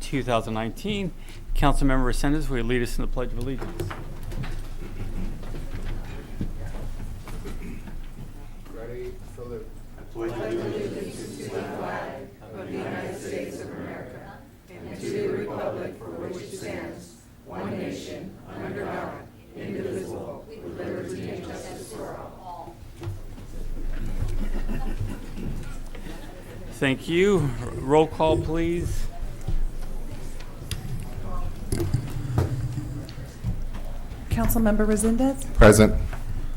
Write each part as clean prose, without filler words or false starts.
2019. Councilmember Resendez, will you lead us in the Pledge of Allegiance? Ready, salute. Pledge allegiance to the flag of the United States of America and to the republic for which it stands, one nation, under God, indivisible, with liberty and justice for all. Thank you. Roll call, please. Councilmember Resendez, Present.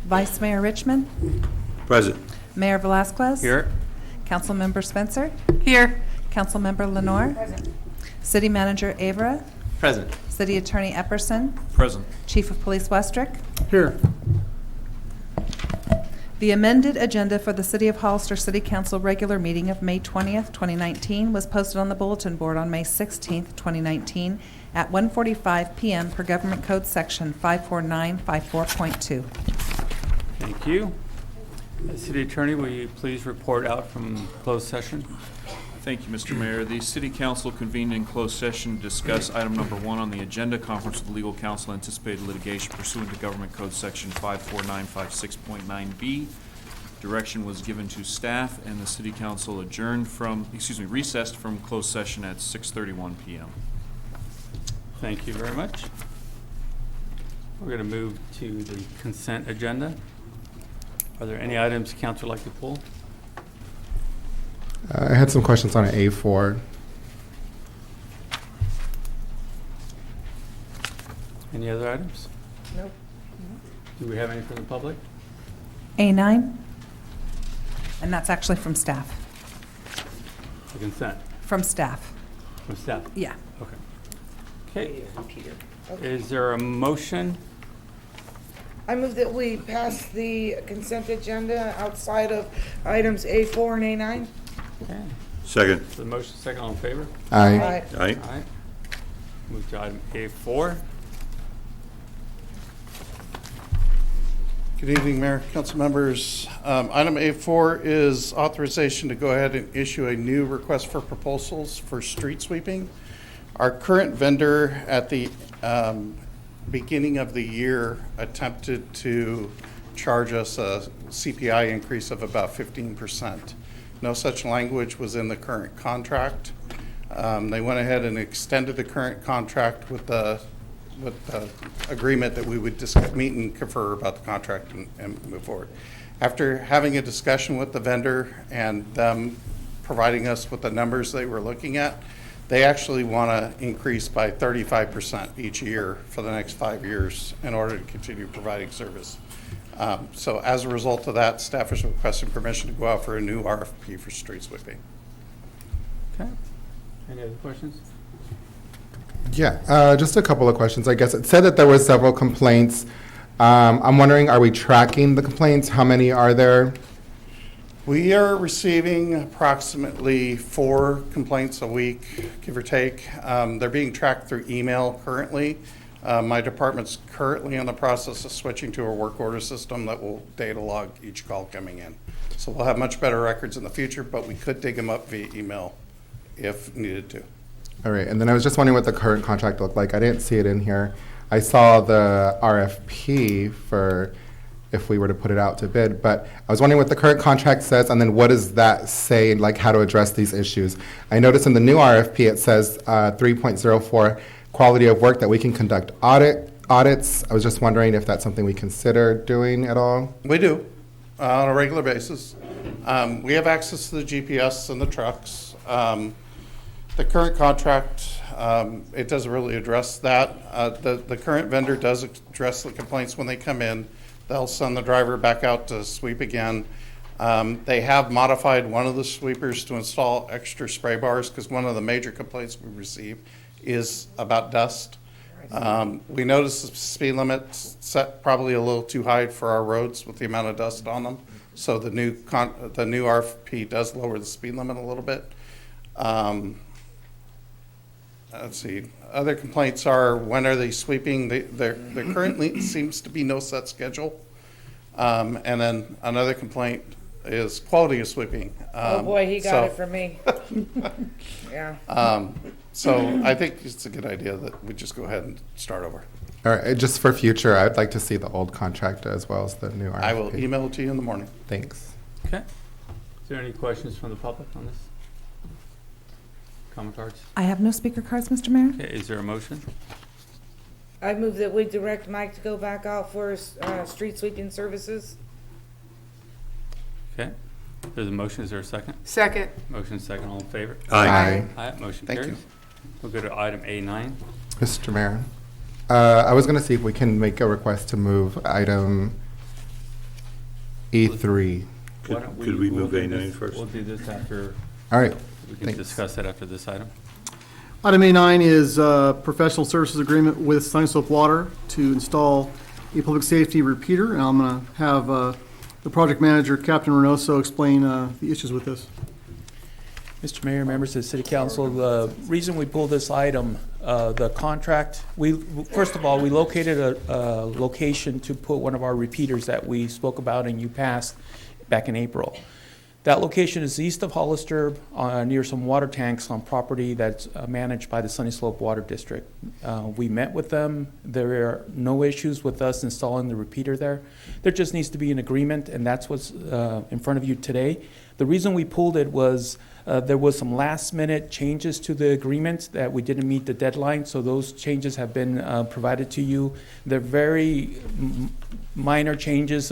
Vice Mayor Richmond, Present. Mayor Velazquez. Here. Councilmember Spencer. Here. Councilmember Lenore. Present. City Manager Avera. Present. City Attorney Epperson. Present. Chief of Police Westrick. Here. The amended agenda for the City of Hollister City Council regular meeting of May 20th, 2019 was posted on the bulletin board on May 16th, 2019 at 1:45 p.m. per Government Code Section 54954.2. Thank you. City Attorney, will you please report out from closed session? Thank you, Mr. Mayor. The City Council convened in closed session to discuss item number 1 on the agenda, conference with legal counsel, anticipated litigation pursuant to Government Code Section 54956.9B. Direction was given to staff, and the City Council recessed from closed session at 6:31 p.m. Thank you very much. We're going to move to the consent agenda. Are there any items council would like to pull? I had some questions on A4. Any other items? Nope. Do we have any from the public? A9, and that's actually from staff. The consent From staff, from staff? yeah. Okay. Okay. Is there a motion? I move that we pass the consent agenda outside of items A4 and A9. Okay. Second. The motion second, all in favor? Aye. Aye. Aye. All right. Move to item A4. Good evening, Mayor, council members. Item A4 is authorization to go ahead and issue a new request for proposals for street sweeping. Our current vendor at the beginning of the year attempted to charge us a CPI increase of about 15%. No such language was in the current contract. They went ahead and extended the current contract with the agreement that we would meet and confer about the contract and move forward. After having a discussion with the vendor and them providing us with the numbers they were looking at, they actually want to increase by 35% each year for the next 5 years in order to continue providing service. So as a result of that, staff is requesting permission to go out for a new RFP for street sweeping. Okay. Any other questions? Yeah, just a couple of questions. I guess it said that there were several complaints. I'm wondering, are we tracking the complaints? How many are there? We are receiving approximately 4 complaints a week, give or take. They're being tracked through email currently. My department's currently in the process of switching to a work order system that will data log each call coming in. So we'll have much better records in the future, but we could dig them up via email if needed to. All right, and then I was just wondering what the current contract looked like. I didn't see it in here. I saw the RFP for if we were to put it out to bid, but I was wondering what the current contract says, and then what does that say, like how to address these issues? I noticed in the new RFP it says 3.04 quality of work, that we can conduct audits. I was just wondering if that's something we consider doing at all. We do on a regular basis. We have access to the GPS in the trucks. The current contract, it doesn't really address that. The current vendor does address the complaints when they come in. They'll send the driver back out to sweep again. They have modified one of the sweepers to install extra spray bars because one of the major complaints we receive is about dust. We noticed the speed limit set probably a little too high for our roads with the amount of dust on them. So the new RFP does lower the speed limit a little bit. Let's see. Other complaints are, when are they sweeping? There currently seems to be no set schedule. And then another complaint is quality of sweeping. Oh boy, he got it from me. Yeah. So I think it's a good idea that we just go ahead and start over. All right, just for future, I'd like to see the old contract as well as the new RFP. I will email it to you in the morning. Thanks. Okay. Is there any questions from the public on this? Comment cards? I have no speaker cards, Mr. Mayor. Okay, is there a motion? I move that we direct Mike to go back out for street sweeping services. Okay. There's a motion. Is there a second? Second. Motion second. All in favor? Aye. Aye. Motion Thank carries. you. We'll go to item A9. Mr. Mayor, I was going to see if we can make a request to move item E3. Why don't Could we we'll move do A9 this- first? We'll do this after, All right. we can Thanks. discuss that after this item. Item A9 is a professional services agreement with Sunny Slope Water to install a public safety repeater. And I'm going to have the project manager, Captain Reynoso, explain the issues with this. Mr. Mayor, members of the City Council, the reason we pulled this item, the contract, first of all, we located a location to put one of our repeaters that we spoke about and you passed back in April. That location is east of Hollister, near some water tanks on property that's managed by the Sunny Slope Water District. We met with them. There are no issues with us installing the repeater there. There just needs to be an agreement, and that's what's in front of you today. The reason we pulled it was there was some last-minute changes to the agreement that we didn't meet the deadline, so those changes have been provided to you. They're very minor changes,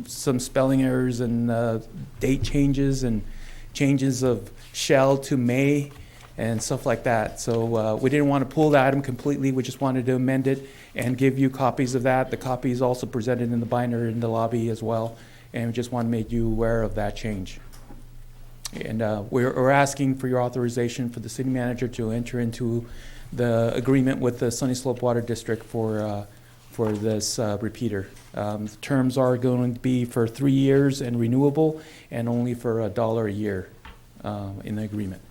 some spelling errors and date changes and changes of shall to may and stuff like that. So we didn't want to pull the item completely. We just wanted to amend it and give you copies of that. The copy is also presented in the binder in the lobby as well, and we just want to make you aware of that change. And we're asking for your authorization for the city manager to enter into the agreement with the Sunny Slope Water District for this repeater. The terms are going to be for 3 years and renewable, and only for $1 a year in the agreement.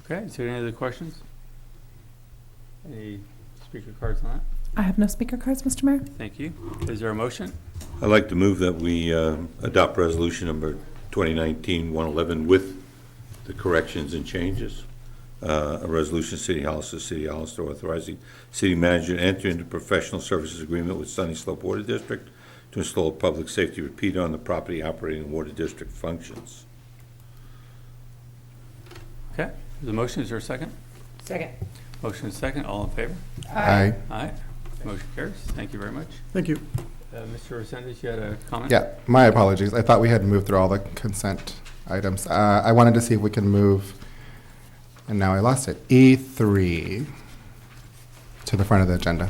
Okay, is there any other questions? Any speaker cards on that? I have no speaker cards, Mr. Mayor. Thank you. Is there a motion? I'd like to move that we adopt resolution number 2019-111 with the corrections and changes. A resolution, City Hollister authorizing city manager to enter into professional services agreement with Sunny Slope Water District to install a public safety repeater on the property operating water district functions. Okay, there's a motion. Is there a second? Second. Motion is second. All in favor? Aye. Aye. Motion carries. Thank you very much. Thank you. Mr. Resendez, you had a comment? Yeah, my apologies. I thought we had moved through all the consent items. I wanted to see if we can move, and now I lost it, E3 to the front of the agenda.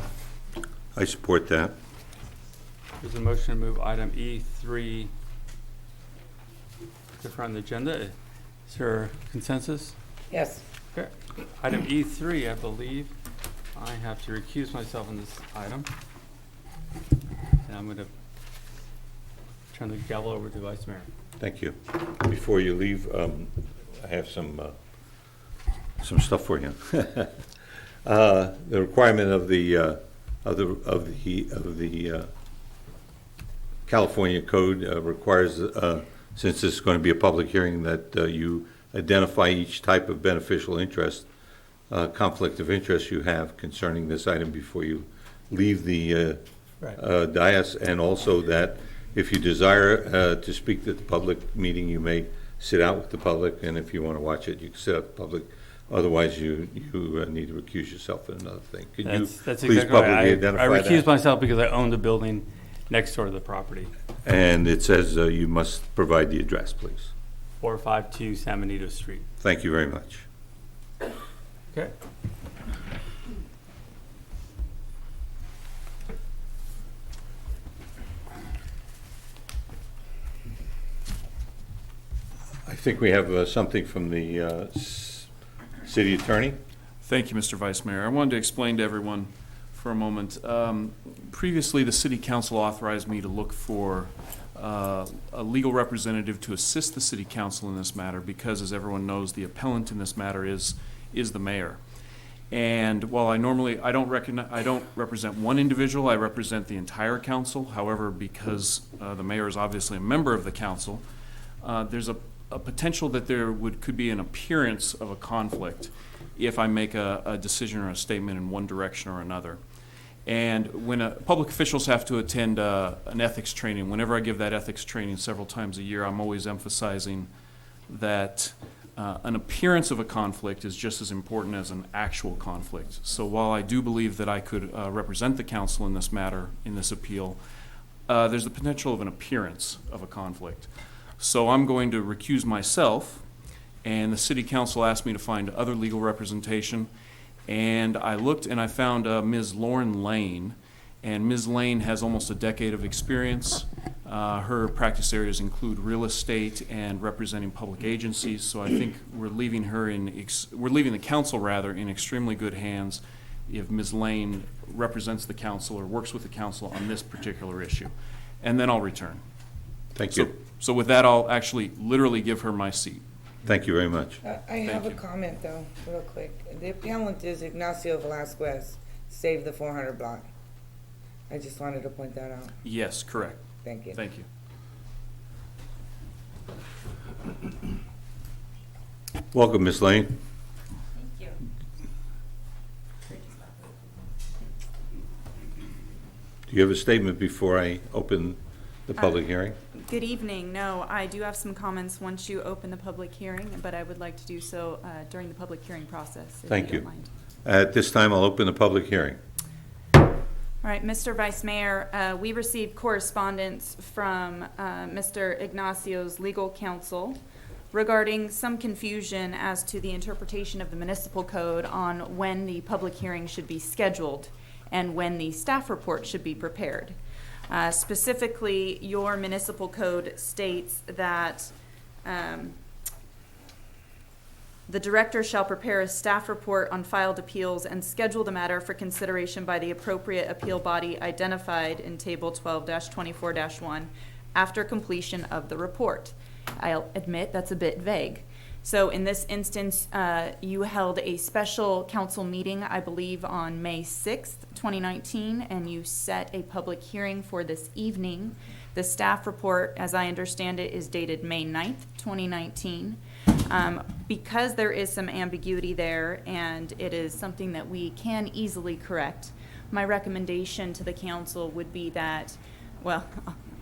I support that. There's a motion to move item E3 to the front of the agenda. Is there consensus? Yes. Okay. Item E3, I believe I have to recuse myself on this item. And I'm going to turn the gavel over to Vice Mayor. Thank you. Before you leave, I have some stuff for you. The requirement of the California Code requires, since this is going to be a public hearing, that you identify each type of beneficial interest, conflict of interest you have concerning this item before you leave the dais, and also that if you desire to speak at the public meeting, you may sit out with the public, and if you want to watch it, you can sit out with the public. Otherwise, you need to recuse yourself in another thing. Could you That's please exactly right. publicly identify I recused that? myself because I own the building next door to the property. And it says you must provide the address, please. 452 San Benito Street. Thank you very much. Okay. I think we have something from the city attorney. Thank you, Mr. Vice Mayor. I wanted to explain to everyone for a moment. Previously, the City Council authorized me to look for a legal representative to assist the City Council in this matter because, as everyone knows, the appellant in this matter is the mayor. And while I don't represent one individual, I represent the entire council. However, because the mayor is obviously a member of the council, there's a potential that there could be an appearance of a conflict. if I make a decision or a statement in one direction or another. And when public officials have to attend an ethics training, whenever I give that ethics training several times a year, I'm always emphasizing that an appearance of a conflict is just as important as an actual conflict. So while I do believe that I could represent the council in this matter, in this appeal, there's the potential of an appearance of a conflict. So I'm going to recuse myself, and the city council asked me to find other legal representation. And I looked and I found Ms. Lauren Lane, and Ms. Lane has almost a decade of experience. Her practice areas include real estate and representing public agencies, so I think we're leaving her we're leaving the council rather in extremely good hands if Ms. Lane represents the council or works with the council on this particular issue. And then I'll return. Thank you. So with that, I'll actually literally give her my seat. Thank you very much. I have a you. comment though, real quick. The appellant is Ignacio Velasquez, Save the 400 Block. I just wanted to point that out. Yes, correct. Thank you. Thank you. Welcome, Ms. Lane. Thank you. Do you have a statement before I open the public hearing? Good evening. No, I do have some comments once you open the public hearing, but I would like to do so during the public hearing process. If Thank don't you. mind. At this time, I'll open the public hearing. All right, Mr. Vice Mayor, we received correspondence from Mr. Ignacio's legal counsel regarding some confusion as to the interpretation of the municipal code on when the public hearing should be scheduled and when the staff report should be prepared. Specifically, your municipal code states that the director shall prepare a staff report on filed appeals and schedule the matter for consideration by the appropriate appeal body identified in Table 12-24-1 after completion of the report. I'll admit that's a bit vague. So in this instance, you held a special council meeting, I believe, on May 6th, 2019, and you set a public hearing for this evening. The staff report, as I understand it, is dated May 9th, 2019. Because there is some ambiguity there and it is something that we can easily correct, my recommendation to the council would be that, well,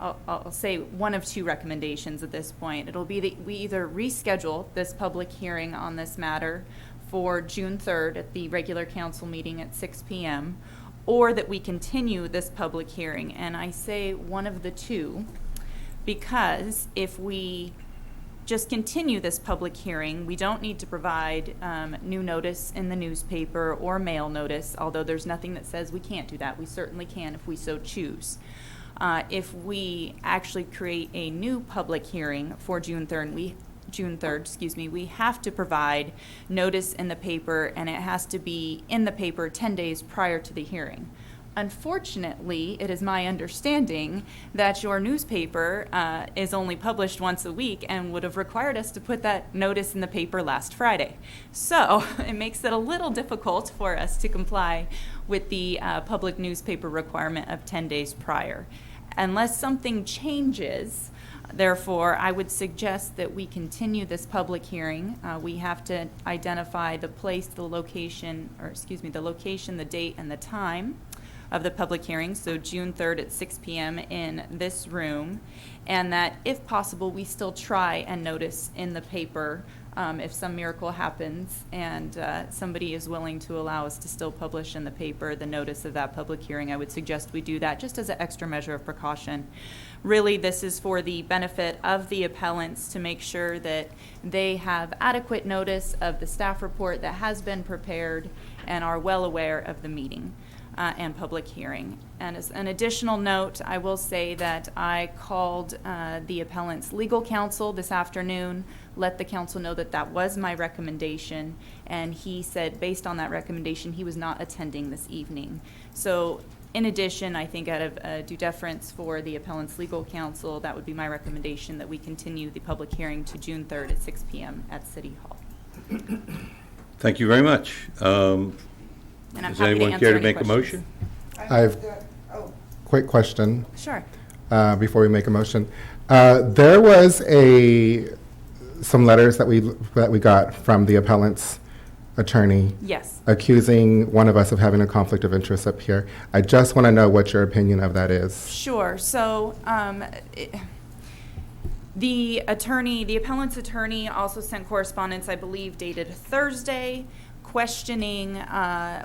I'll say one of two recommendations at this point. It'll be that we either reschedule this public hearing on this matter for June 3rd at the regular council meeting at 6 p.m., or that we continue this public hearing. And I say one of the two because if we just continue this public hearing, we don't need to provide new notice in the newspaper or mail notice, although there's nothing that says we can't do that. We certainly can if we so choose. If we actually create a new public hearing for June 3rd, we have to provide notice in the paper, and it has to be in the paper 10 days prior to the hearing. Unfortunately, it is my understanding that your newspaper is only published once a week and would have required us to put that notice in the paper last Friday. So it makes it a little difficult for us to comply with the public newspaper requirement of 10 days prior. Unless something changes, therefore, I would suggest that we continue this public hearing. We have to identify the place, the location, the date, and the time of the public hearing, so June 3rd at 6 p.m. in this room, and that if possible, we still try and notice in the paper if some miracle happens and somebody is willing to allow us to still publish in the paper the notice of that public hearing. I would suggest we do that just as an extra measure of precaution. Really, this is for the benefit of the appellants to make sure that they have adequate notice of the staff report that has been prepared and are well aware of the meeting and public hearing. And as an additional note, I will say that I called the appellant's legal counsel this afternoon, let the council know that that was my recommendation, and he said based on that recommendation he was not attending this evening. So in addition, I think out of due deference for the appellant's legal counsel, that would be my recommendation that we continue the public hearing to June 3rd at 6 p.m. at City Hall. Thank you very much. And I'm Does happy to anyone answer care to any make a questions. motion? I have quick question Sure. before we make a motion. There was some letters that we got from the appellants attorney Yes. accusing one of us of having a conflict of interest up here. I just want to know what your opinion of that is. Sure. So, the appellant's attorney also sent correspondence, I believe, dated Thursday, questioning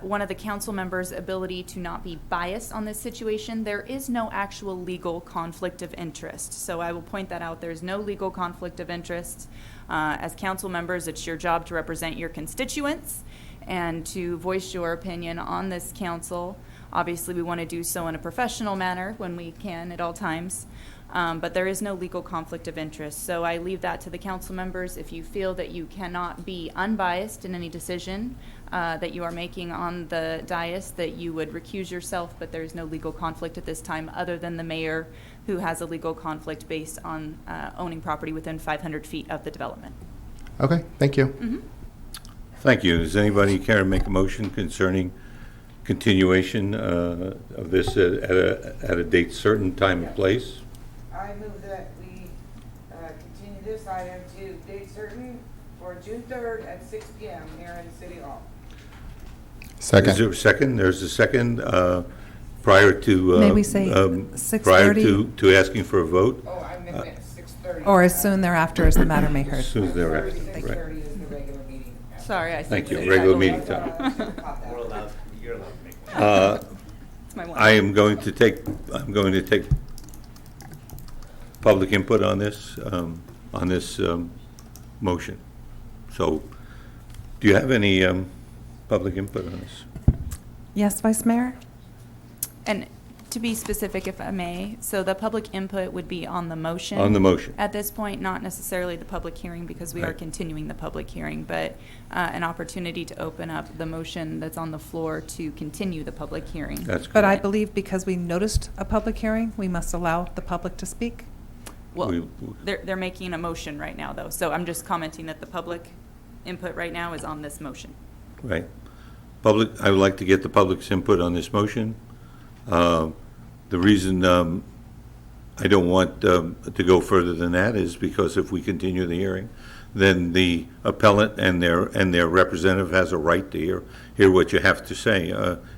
one of the council members' ability to not be biased on this situation. There is no actual legal conflict of interest. So I will point that out. There's no legal conflict of interest. As council members, it's your job to represent your constituents and to voice your opinion on this council. Obviously, we want to do so in a professional manner when we can at all times. But there is no legal conflict of interest. So I leave that to the council members. If you feel that you cannot be unbiased in any decision that you are making on the dais, that you would recuse yourself, but there is no legal conflict at this time other than the mayor, who has a legal conflict based on owning property within 500 feet of the development. Okay, thank you. Mm-hmm. Thank you. Does anybody care to make a motion concerning continuation of this at a date certain, time, and place? I move that we continue this item to date certain for June 3rd at 6 PM here in City Hall. Second. Is there a second? There's a second prior to. May we say Prior 6:30? to asking for a vote? Oh, I meant 6:30. Or as soon thereafter as the matter may heard. As soon as they're at. 6:30 is the regular meeting. Sorry, I Thank you. said Regular I meeting believe- time. You're allowed to make one. It's my one. I am going to take public input on this motion. So, do you have any public input on this? Yes, Vice Mayor? And to be specific, if I may, so the public input would be on the motion. On the motion. At this point, not necessarily the public hearing, because we are Right. continuing the public hearing, but an opportunity to open up the motion that's on the floor to continue the public hearing. That's But I correct. believe because we noticed a public hearing, we must allow the public to speak. Well, We- they're making a motion right now, though, so I'm just commenting that the public input right now is on this motion. Right. Public, I would like to get the public's input on this motion. The reason I don't want to go further than that is because if we continue the hearing, then the appellant and their representative has a right to hear what you have to say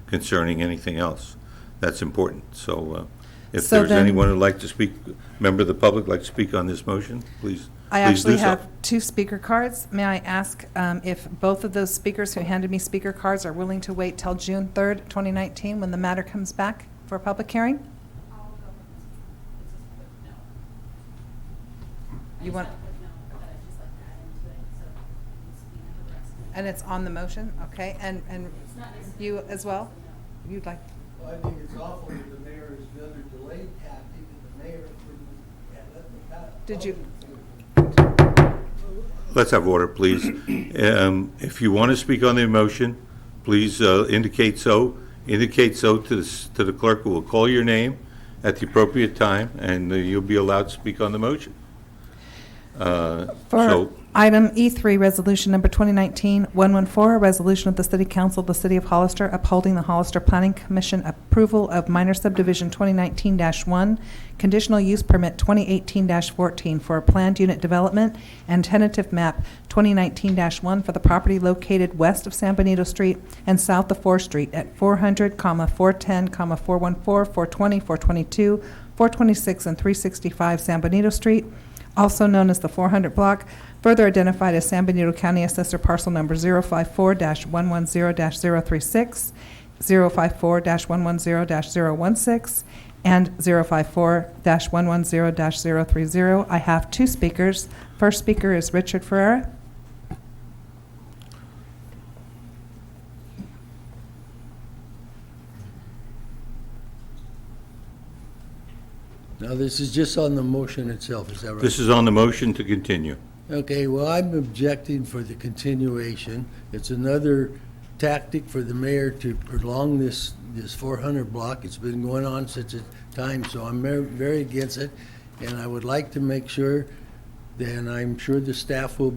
concerning anything else. That's important. So if So there's then- anyone who'd like to speak, member of the public like to speak on this motion, please I please do actually so. have 2 speaker cards. May I ask if both of those speakers who handed me speaker cards are willing to wait till June 3rd, 2019, when the matter comes back for a public hearing? You want? And it's on the motion, okay? And you as well? You'd like? Well, I think it's awful that the mayor has done a delayed tactic, and the mayor couldn't let the. Did you? Let's have order, please. If you want to speak on the motion, please indicate so. Indicate so to the clerk, who will call your name at the appropriate time, and you'll be allowed to speak on the motion. For So, item E3, resolution number 2019-114, a resolution of the City Council of the City of Hollister upholding the Hollister Planning Commission approval of minor subdivision 2019-1, conditional use permit 2018-14 for a planned unit development, and tentative map 2019-1 for the property located west of San Benito Street and south of 4th Street at 400, 410, 414, 420, 422, 426, and 365 San Benito Street, also known as the 400 block, further identified as San Benito County Assessor Parcel Number 054-110-036, 054-110-016, and 054-110-030. I have 2 speakers. First speaker is Richard Ferreira. Now, this is just on the motion itself, is that right? this is on the motion to continue. Okay, well, I'm objecting for the continuation. It's another tactic for the mayor to prolong this 400 block. It's been going on since a time, so I'm very against it. And I would like to make sure, then I'm sure the staff will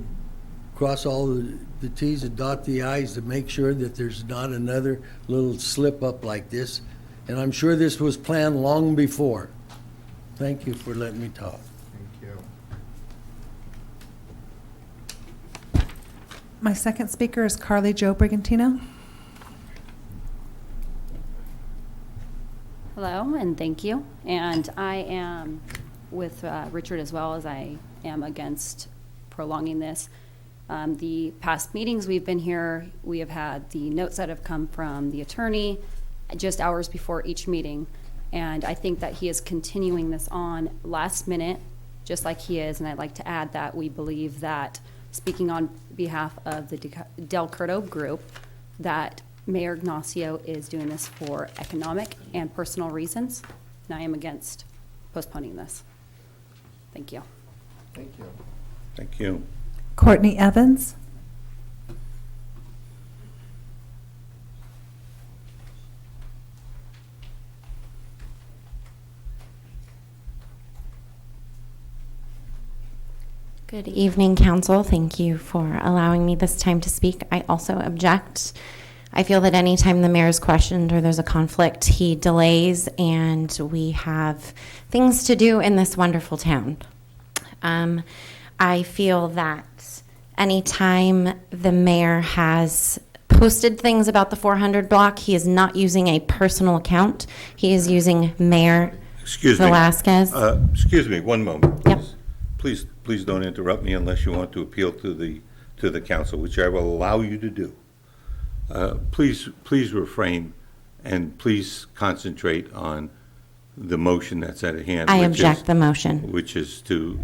cross all the Ts and dot the Is to make sure that there's not another little slip up like this. And I'm sure this was planned long before. Thank you for letting me talk. Thank you. My second speaker is Carly Jo Brigantino. Hello, and thank you. And I am with Richard as well, as I am against prolonging this. The past meetings we've been here, we have had the notes that have come from the attorney just hours before each meeting. And I think that he is continuing this on last minute, just like he is. And I'd like to add that we believe that, speaking on behalf of the Del Curto group, that Mayor Ignacio is doing this for economic and personal reasons, and I am against postponing this. Thank you. Thank you. Thank you. Courtney Evans. Good evening, Council. Thank you for allowing me this time to speak. I also object. I feel that anytime the mayor is questioned or there's a conflict, he delays, and we have things to do in this wonderful town. I feel that anytime the mayor has posted things about the 400 block, he is not using a personal account. He is using Mayor Velasquez. Excuse me, one moment. Yep. Please don't interrupt me unless you want to appeal to the council, which I will allow you to do. Please refrain, and please concentrate on the motion that's at hand. I object the motion. Which is to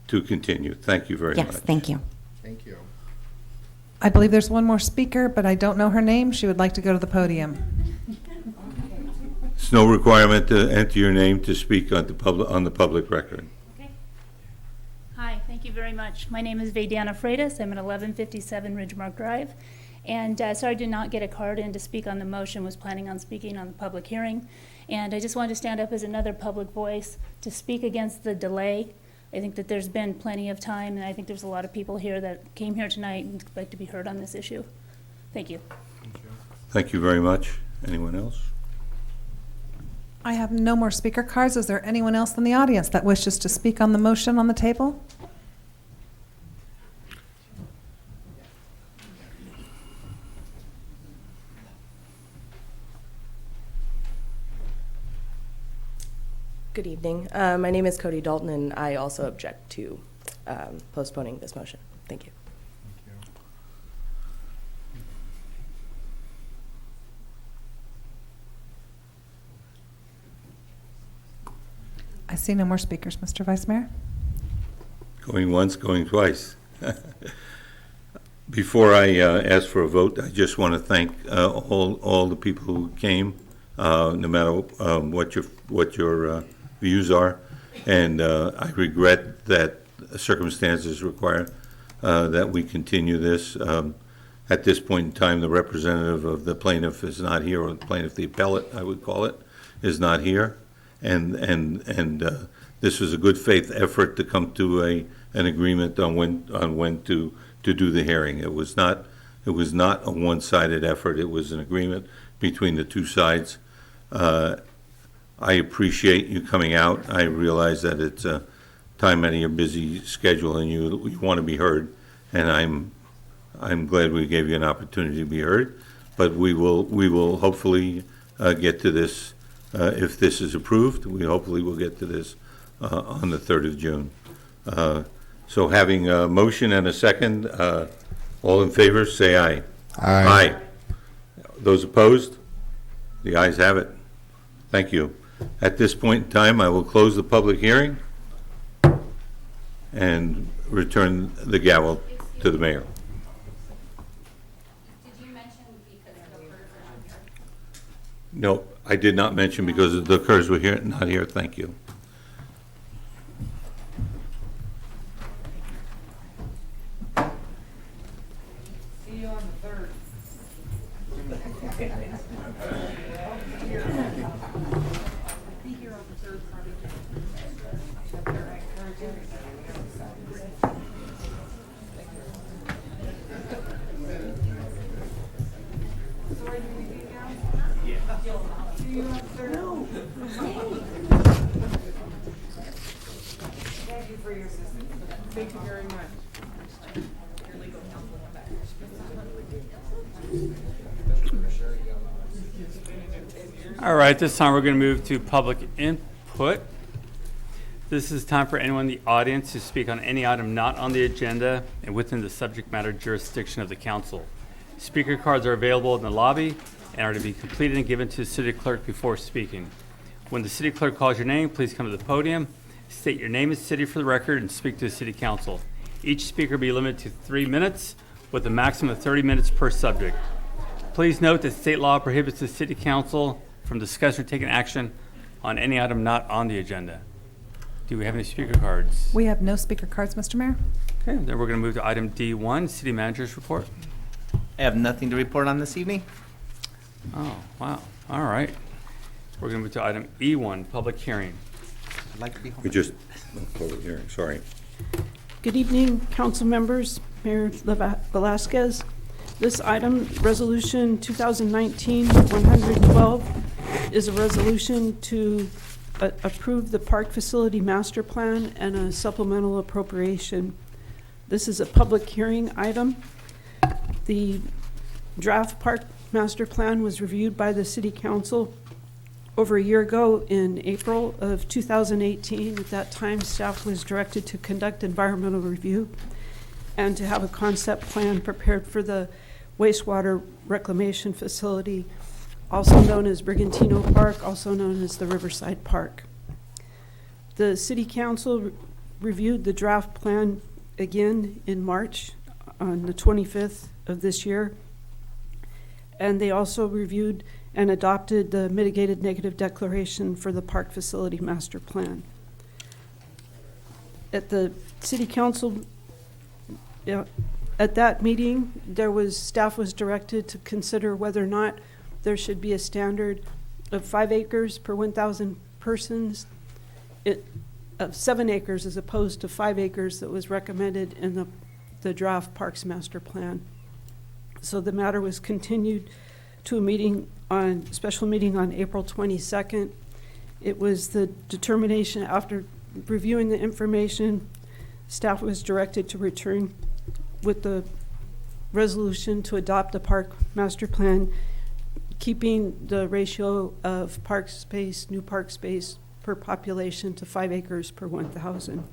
continue. Thank you very much. Yes, thank you. Thank you. I believe there's one more speaker, but I don't know her name. She would like to go to the podium. It's no requirement to enter your name to speak on the public record. Hi, thank you very much. My name is Vedana Freitas. I'm at 1157 Ridgemark Drive. And sorry I did not get a card in to speak on the motion, was planning on speaking on the public hearing. And I just wanted to stand up as another public voice to speak against the delay. I think that there's been plenty of time, and I think there's a lot of people here that came here tonight and expect to be heard on this issue. Thank you. Thank you very much. Anyone else? I have no more speaker cards. Is there anyone else in the audience that wishes to speak on the motion on the table? Good evening. My name is Cody Dalton, and I also object to postponing this motion. Thank you. I see no more speakers, Mr. Vice Mayor. Going once, going twice. Before I ask for a vote, I just want to thank all the people who came, no matter what your views are, and I regret that circumstances require that we continue this. At this point in time, the representative of the plaintiff is not here, or the plaintiff, the appellate, I would call it, is not here, and this was a good faith effort to come to an agreement on when to do the hearing. It was not a one-sided effort. It was an agreement between the two sides. I appreciate you coming out. I realize that it's a time out of your busy schedule, and you want to be heard, and I'm glad we gave you an opportunity to be heard. But we will hopefully get to this if this is approved. We hopefully will get to this on the 3rd of June. So having a motion and a second, all in favor, say aye. Aye. Aye. Those opposed? The ayes have it. Thank you. At this point in time, I will close the public hearing and return the gavel to the mayor. Did you mention because the Curtis are not here? No, I did not mention because the Kerrs were here, not here. Thank you. See you on the 3rd. Thank you for your assistance. Thank you very much. All right, this time we're going to move to public input. This is time for anyone in the audience to speak on any item not on the agenda and within the subject matter jurisdiction of the council. Speaker cards are available in the lobby and are to be completed and given to the city clerk before speaking. When the city clerk calls your name, please come to the podium, state your name and city for the record, and speak to the city council. Each speaker will be limited to 3 minutes with a maximum of 30 minutes per subject. Please note that state law prohibits the city council from discussing or taking action on any item not on the agenda. Do we have any speaker cards? We have no speaker cards, Mr. Mayor. Okay, then we're going to move to item D1, city manager's report. I have nothing to report on this evening. Oh, wow. All right. We're going to move to item E1, public hearing. I'd like to be home. We just, public hearing, sorry. Good evening, council members, Mayor Velasquez. This item, Resolution 2019-112, is a resolution to approve the park facility master plan and a supplemental appropriation. This is a public hearing item. The draft park master plan was reviewed by the city council over a year ago in April of 2018. At that time, staff was directed to conduct environmental review and to have a concept plan prepared for the wastewater reclamation facility, also known as Brigantino Park, also known as the Riverside Park. The city council reviewed the draft plan again in March on the 25th of this year, and they also reviewed and adopted the mitigated negative declaration for the park facility master plan. At the city council, at that meeting, staff was directed to consider whether or not there should be a standard of 5 acres per 1,000 persons, of 7 acres as opposed to 5 acres that was recommended in the draft parks master plan. So the matter was continued to a special meeting on April 22nd. It was the determination after reviewing the information, staff was directed to return with the resolution to adopt the park master plan, keeping the ratio of park space, new park space per population to 5 acres per 1,000.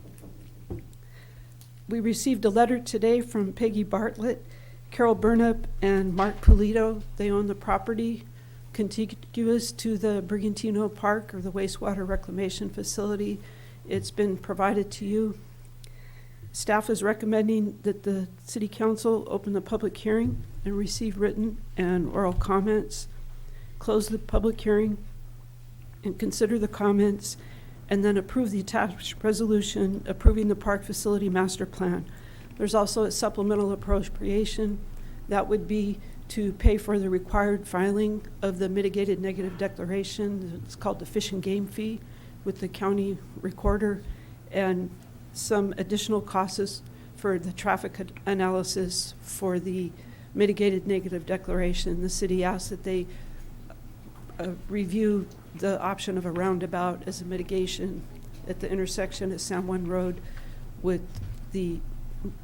We received a letter today from Peggy Bartlett, Carol Burnup, and Mark Pulido. They own the property contiguous to the Brigantino Park or the wastewater reclamation facility. It's been provided to you. Staff is recommending that the city council open the public hearing and receive written and oral comments, close the public hearing and consider the comments, and then approve the attached resolution approving the park facility master plan. There's also a supplemental appropriation that would be to pay for the required filing of the mitigated negative declaration. It's called the fish and game fee with the county recorder, and some additional costs for the traffic analysis for the mitigated negative declaration. The city asked that they review the option of a roundabout as a mitigation at the intersection of San Juan Road with the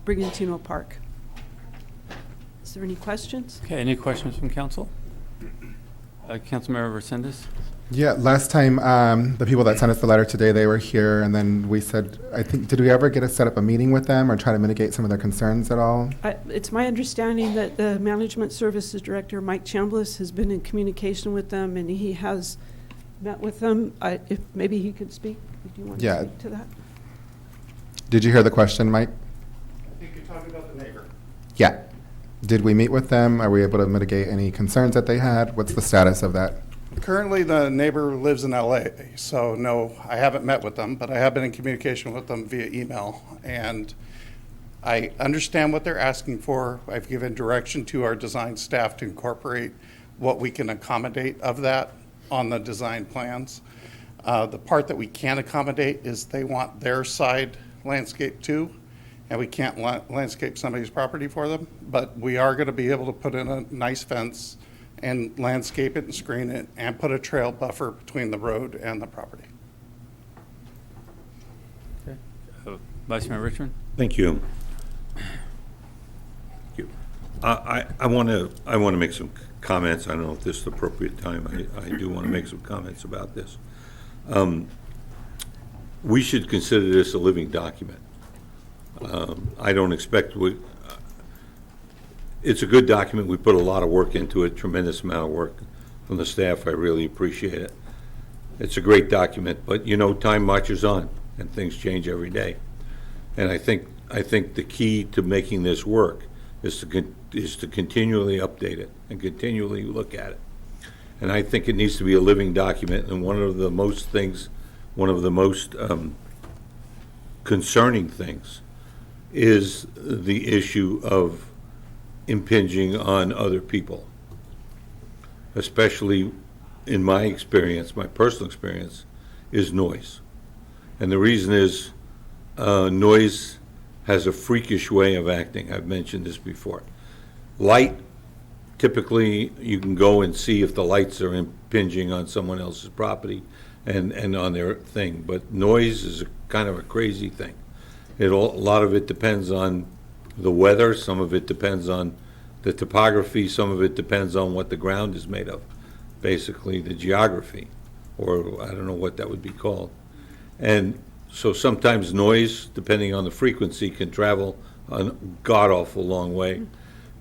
Brigantino Park. Is there any questions? Okay, any questions from council? Councilmember Resendez? Yeah, last time, the people that sent us the letter today, they were here, and then we said, I think, did we ever get to set up a meeting with them or try to mitigate some of their concerns at all? It's my understanding that the Management Services Director, Mike Chambliss, has been in communication with them, and he has met with them. If maybe he could speak. Do you want to speak to that? Did you hear the question, Mike? I think you're talking about the neighbor. Yeah. Did we meet with them? Are we able to mitigate any concerns that they had? What's the status of that? Currently, the neighbor lives in LA, so no, I haven't met with them, but I have been in communication with them via email, and I understand what they're asking for. I've given direction to our design staff to incorporate what we can accommodate of that on the design plans. The part that we can't accommodate is they want their side landscape too, and we can't landscape somebody's property for them, but we are going to be able to put in a nice fence and landscape it and screen it and put a trail buffer between the road and the property. Okay. Vice Mayor Richmond? Thank you. I want to make some comments. I don't know if this is the appropriate time. I do want to make some comments about this. We should consider this a living document. I don't expect it's a good document. We put a lot of work into it, tremendous amount of work from the staff. I really appreciate it. It's a great document, but you know, time marches on and things change every day. And I think the key to making this work is to continually update it and continually look at it. And I think it needs to be a living document. And one of the most concerning things is the issue of impinging on other people, especially in my experience, my personal experience, is noise. And the reason is noise has a freakish way of acting. I've mentioned this before. Light, typically you can go and see if the lights are impinging on someone else's property and on their thing. But noise is kind of a crazy thing. A lot of it depends on the weather, some of it depends on the topography, some of it depends on what the ground is made of, basically the geography, or I don't know what that would be called. And so sometimes noise, depending on the frequency, can travel a god-awful long way.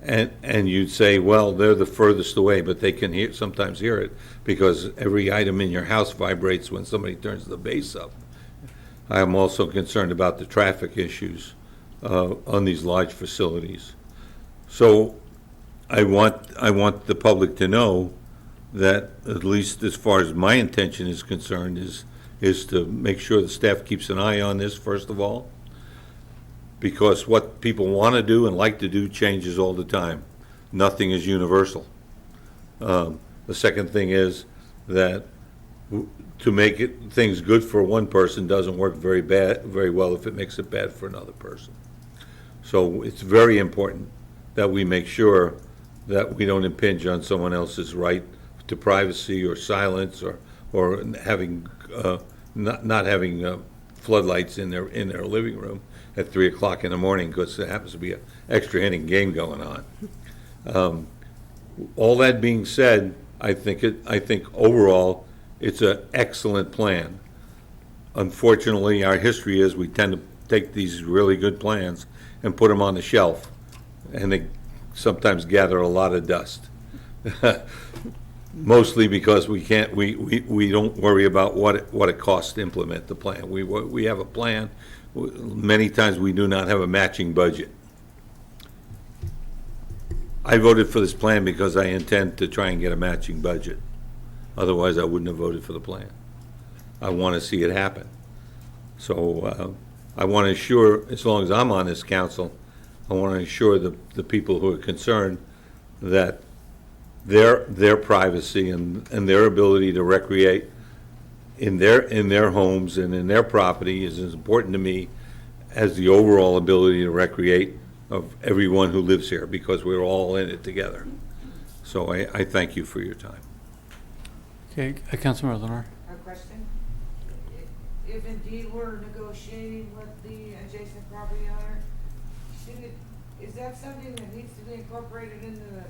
And you'd say, well, they're the furthest away, but they can sometimes hear it because every item in your house vibrates when somebody turns the bass up. I am also concerned about the traffic issues on these large facilities. So I want the public to know that, at least as far as my intention is concerned, is to make sure the staff keeps an eye on this, first of all, because what people want to do and like to do changes all the time. Nothing is universal. The second thing is that to make things good for one person doesn't work very well if it makes it bad for another person. So it's very important that we make sure that we don't impinge on someone else's right to privacy or silence or having not having floodlights in their living room at 3 o'clock in the morning because there happens to be an extra inning game going on. All that being said, I think overall it's an excellent plan. Unfortunately, our history is we tend to take these really good plans and put them on the shelf, and they sometimes gather a lot of dust. Mostly because we don't worry about what it costs to implement the plan. We have a plan. Many times we do not have a matching budget. I voted for this plan because I intend to try and get a matching budget. Otherwise, I wouldn't have voted for the plan. I want to see it happen. So I want to ensure, as long as I'm on this council, I want to ensure the people who are concerned that their privacy and their ability to recreate in their homes and in their property is as important to me as the overall ability to recreate of everyone who lives here, because we're all in it together. So I thank you for your time. Okay, Councilmember Lenore. A question? If indeed we're negotiating with the adjacent property owner, is that something that needs to be incorporated into the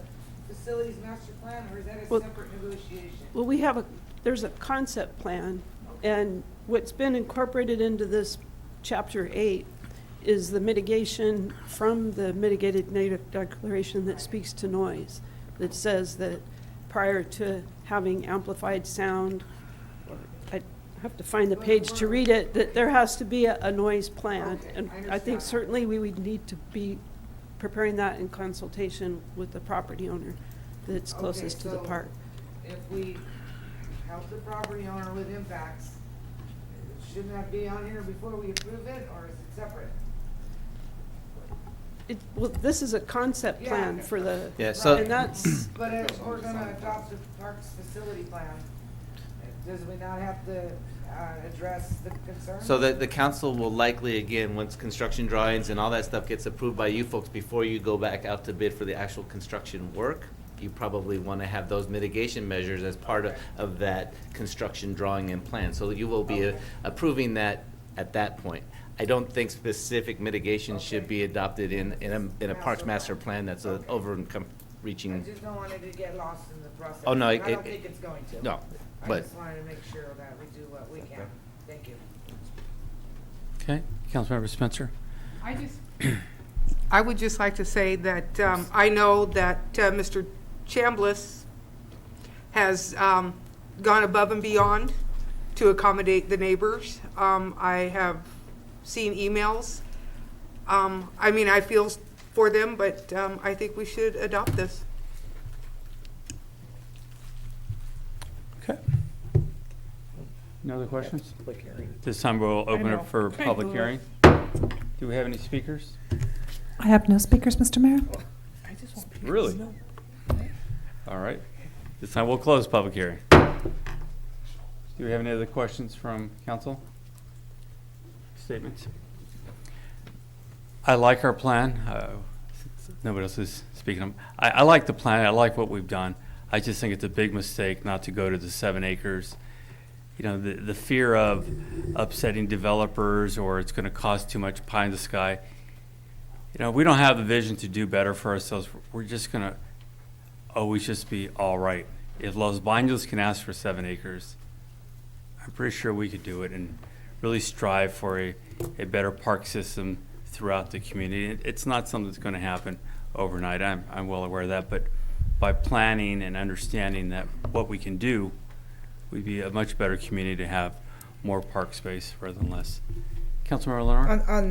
facilities master plan, or is that a separate negotiation? Well, there's a concept plan, and what's been incorporated into this chapter 8 is the mitigation from the mitigated negative declaration that speaks to noise, that says that prior to having amplified sound, I have to find the page to read it, that there has to be a noise plan. Okay, and I think certainly we would need to be preparing that in consultation with the property owner that's closest to the park. If we help the property owner with impacts, shouldn't that be on here before we approve it, or is it separate? Well, this is a concept plan for the, Yeah, so- and that's, But if we're gonna adopt the park's facility plan, does we not have to address the concerns? So the council will likely, again, once construction drawings and all that stuff gets approved by you folks, before you go back out to bid for the actual construction work, you probably want to have those mitigation measures as part of that construction drawing and plan. So you will be approving that at that point. I don't think specific mitigation should be adopted in a Parks Master Plan that's a overreaching. I just don't want it to get lost in the process. Oh, no, I don't think it's going to. No, I but just wanted to make sure that we do what we can. Thank you. Okay, Councilmember Spencer. I would just like to say that I know that Mr. Chambliss has gone above and beyond to accommodate the neighbors. I have seen emails. I mean, I feel for them, but I think we should adopt this. Okay. No other questions? This time we'll open it for public hearing. Do we have any speakers? I have no speakers, Mr. Mayor. Really? All right. This time we'll close public hearing. Do we have any other questions from council? Statements? I like our plan. Nobody else is speaking. I like the plan. I like what we've done. I just think it's a big mistake not to go to the 7 acres. You know, the fear of upsetting developers or it's going to cost too much pie in the sky. You know, we don't have the vision to do better for ourselves. We're just going to always just be all right. If Los Baños can ask for 7 acres, I'm pretty sure we could do it and really strive for a better park system throughout the community. It's not something that's going to happen overnight. I'm well aware of that, but by planning and understanding that what we can do, we'd be a much better community to have more park space rather than less. Councilmember Lenore?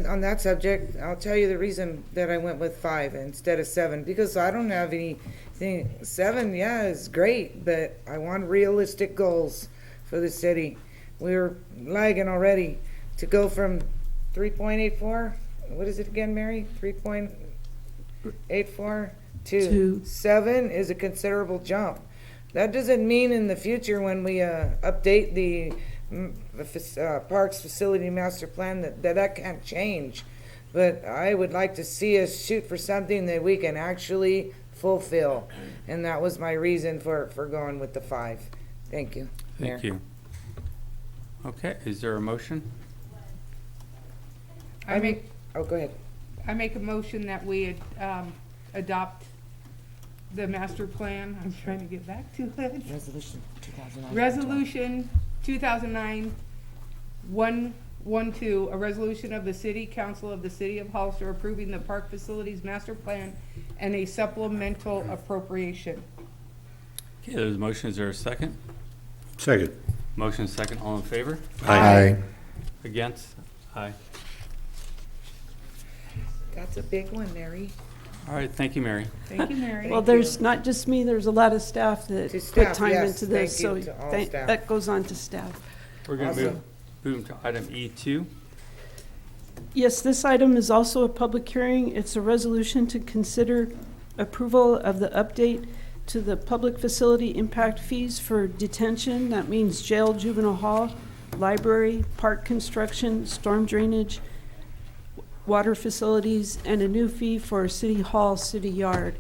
On that subject, I'll tell you the reason that I went with 5 instead of 7, because I don't have anything. 7, yeah, is great, but I want realistic goals for the city. We're lagging already. To go from 3.84, what is it again, Mary? 3.84 to 7 is a considerable jump. That doesn't mean in the future when we update the Parks Facility Master Plan that can't change. But I would like to see us shoot for something that we can actually fulfill. And that was my reason for going with the 5. Thank you. Thank you. Okay, is there a motion? Oh, go ahead. I make a motion that we adopt the master plan. I'm trying to get back to it. Resolution 2009. Resolution 2009-112, a resolution of the City Council of the City of Hollister approving the Park Facilities Master Plan and a supplemental appropriation. Okay, there's a motion. Is there a second? Second. Motion second. All in favor? Aye. Against? Aye. That's a big one, Mary. All right, thank you, Mary. Thank you, Mary. Well, there's not just me, there's a lot of staff that To put staff, time yes, into this, so thank you to all staff. that goes on to staff. We're going to Awesome. move to item E2. Yes, this item is also a public hearing. It's a resolution to consider approval of the update to the public facility impact fees for detention. That means jail, juvenile hall, library, park construction, storm drainage, water facilities, and a new fee for City Hall, City Yard.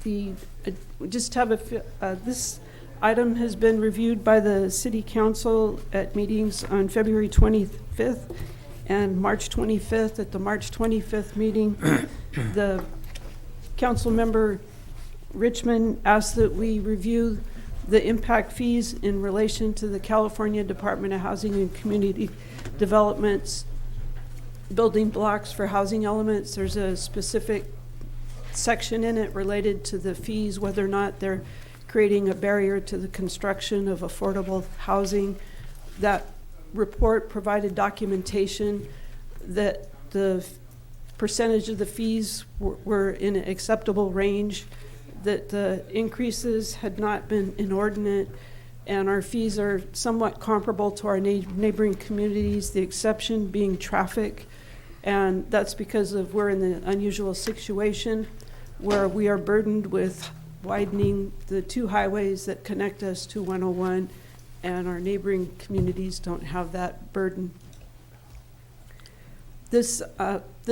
This item has been reviewed by the City Council at meetings on February 25th and March 25th. At the March 25th meeting, the council member Richmond asked that we review the impact fees in relation to the California Department of Housing and Community Development's building blocks for housing elements. There's a specific section in it related to the fees, whether or not they're creating a barrier to the construction of affordable housing. That report provided documentation that the percentage of the fees were in an acceptable range, that the increases had not been inordinate, and our fees are somewhat comparable to our neighboring communities, the exception being traffic. And that's because we're in the unusual situation where we are burdened with widening the 2 highways that connect us to 101, and our neighboring communities don't have that burden. This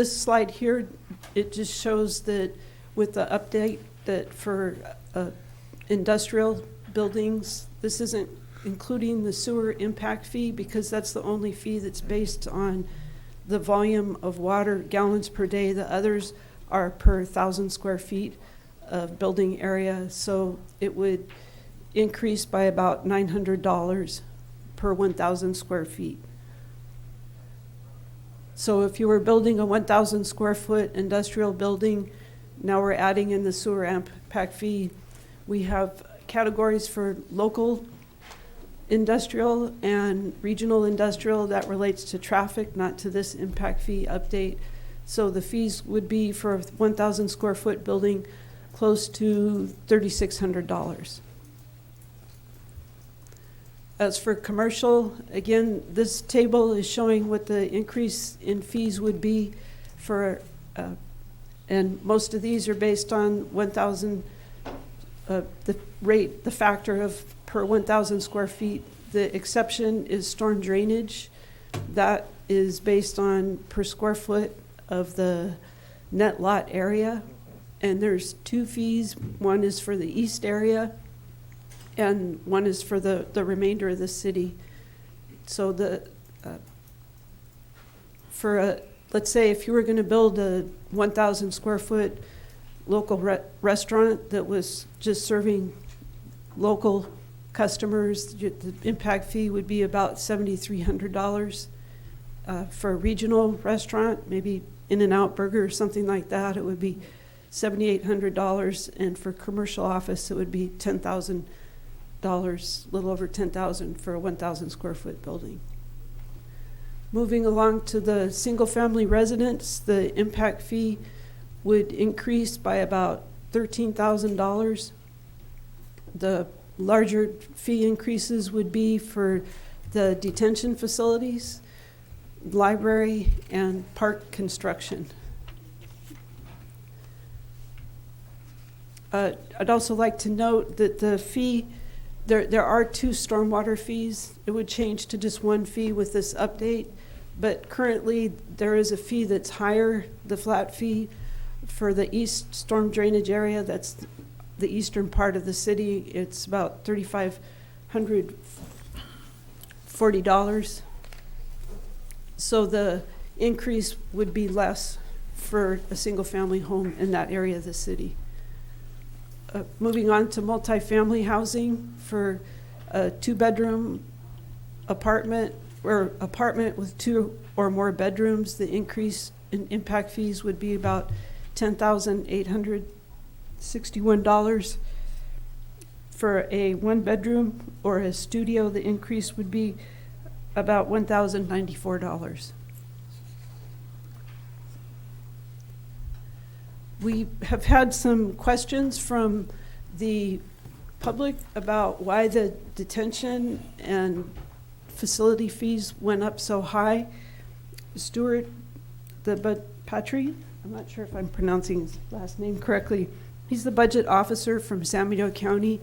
slide here, it just shows that with the update that for industrial buildings, this isn't including the sewer impact fee, because that's the only fee that's based on the volume of water gallons per day. The others are per 1,000 square feet of building area. So it would increase by about $900 per 1,000 square feet. So if you were building a 1,000 square foot industrial building, now we're adding in the sewer impact fee. We have categories for local industrial and regional industrial that relates to traffic, not to this impact fee update. So the fees would be for a 1,000 square foot building close to $3,600. As for commercial, again, this table is showing what the increase in fees would be for, and most of these are based on 1,000, the rate, the factor of per 1,000 square feet. The exception is storm drainage. That is based on per square foot of the net lot area. And there's two fees. One is for the east area, and one is for the remainder of the city. So let's say if you were going to build a 1,000 square foot local restaurant that was just serving local customers, the impact fee would be about $7,300. For a regional restaurant, maybe In-N-Out Burger or something like that, it would be $7,800. And for commercial office, it would be $10,000, a little over $10,000 for a 1,000 square foot building. Moving along to the single family residence, the impact fee would increase by about $13,000. The larger fee increases would be for the detention facilities, library, and park construction. I'd also like to note that the fee, there are two stormwater fees. It would change to just one fee with this update, but currently there is a fee that's higher, the flat fee for the east storm drainage area. That's the eastern part of the city. It's about $3,540. So the increase would be less for a single family home in that area of the city. Moving on to multifamily housing, for a 2-bedroom apartment or apartment with 2 or more bedrooms, the increase in impact fees would be about $10,861. For a 1-bedroom or a studio, the increase would be about $1,094. We have had some questions from the public about why the detention and facility fees went up so high. Stuart Patry, I'm not sure if I'm pronouncing his last name correctly. He's the budget officer from San Benito County.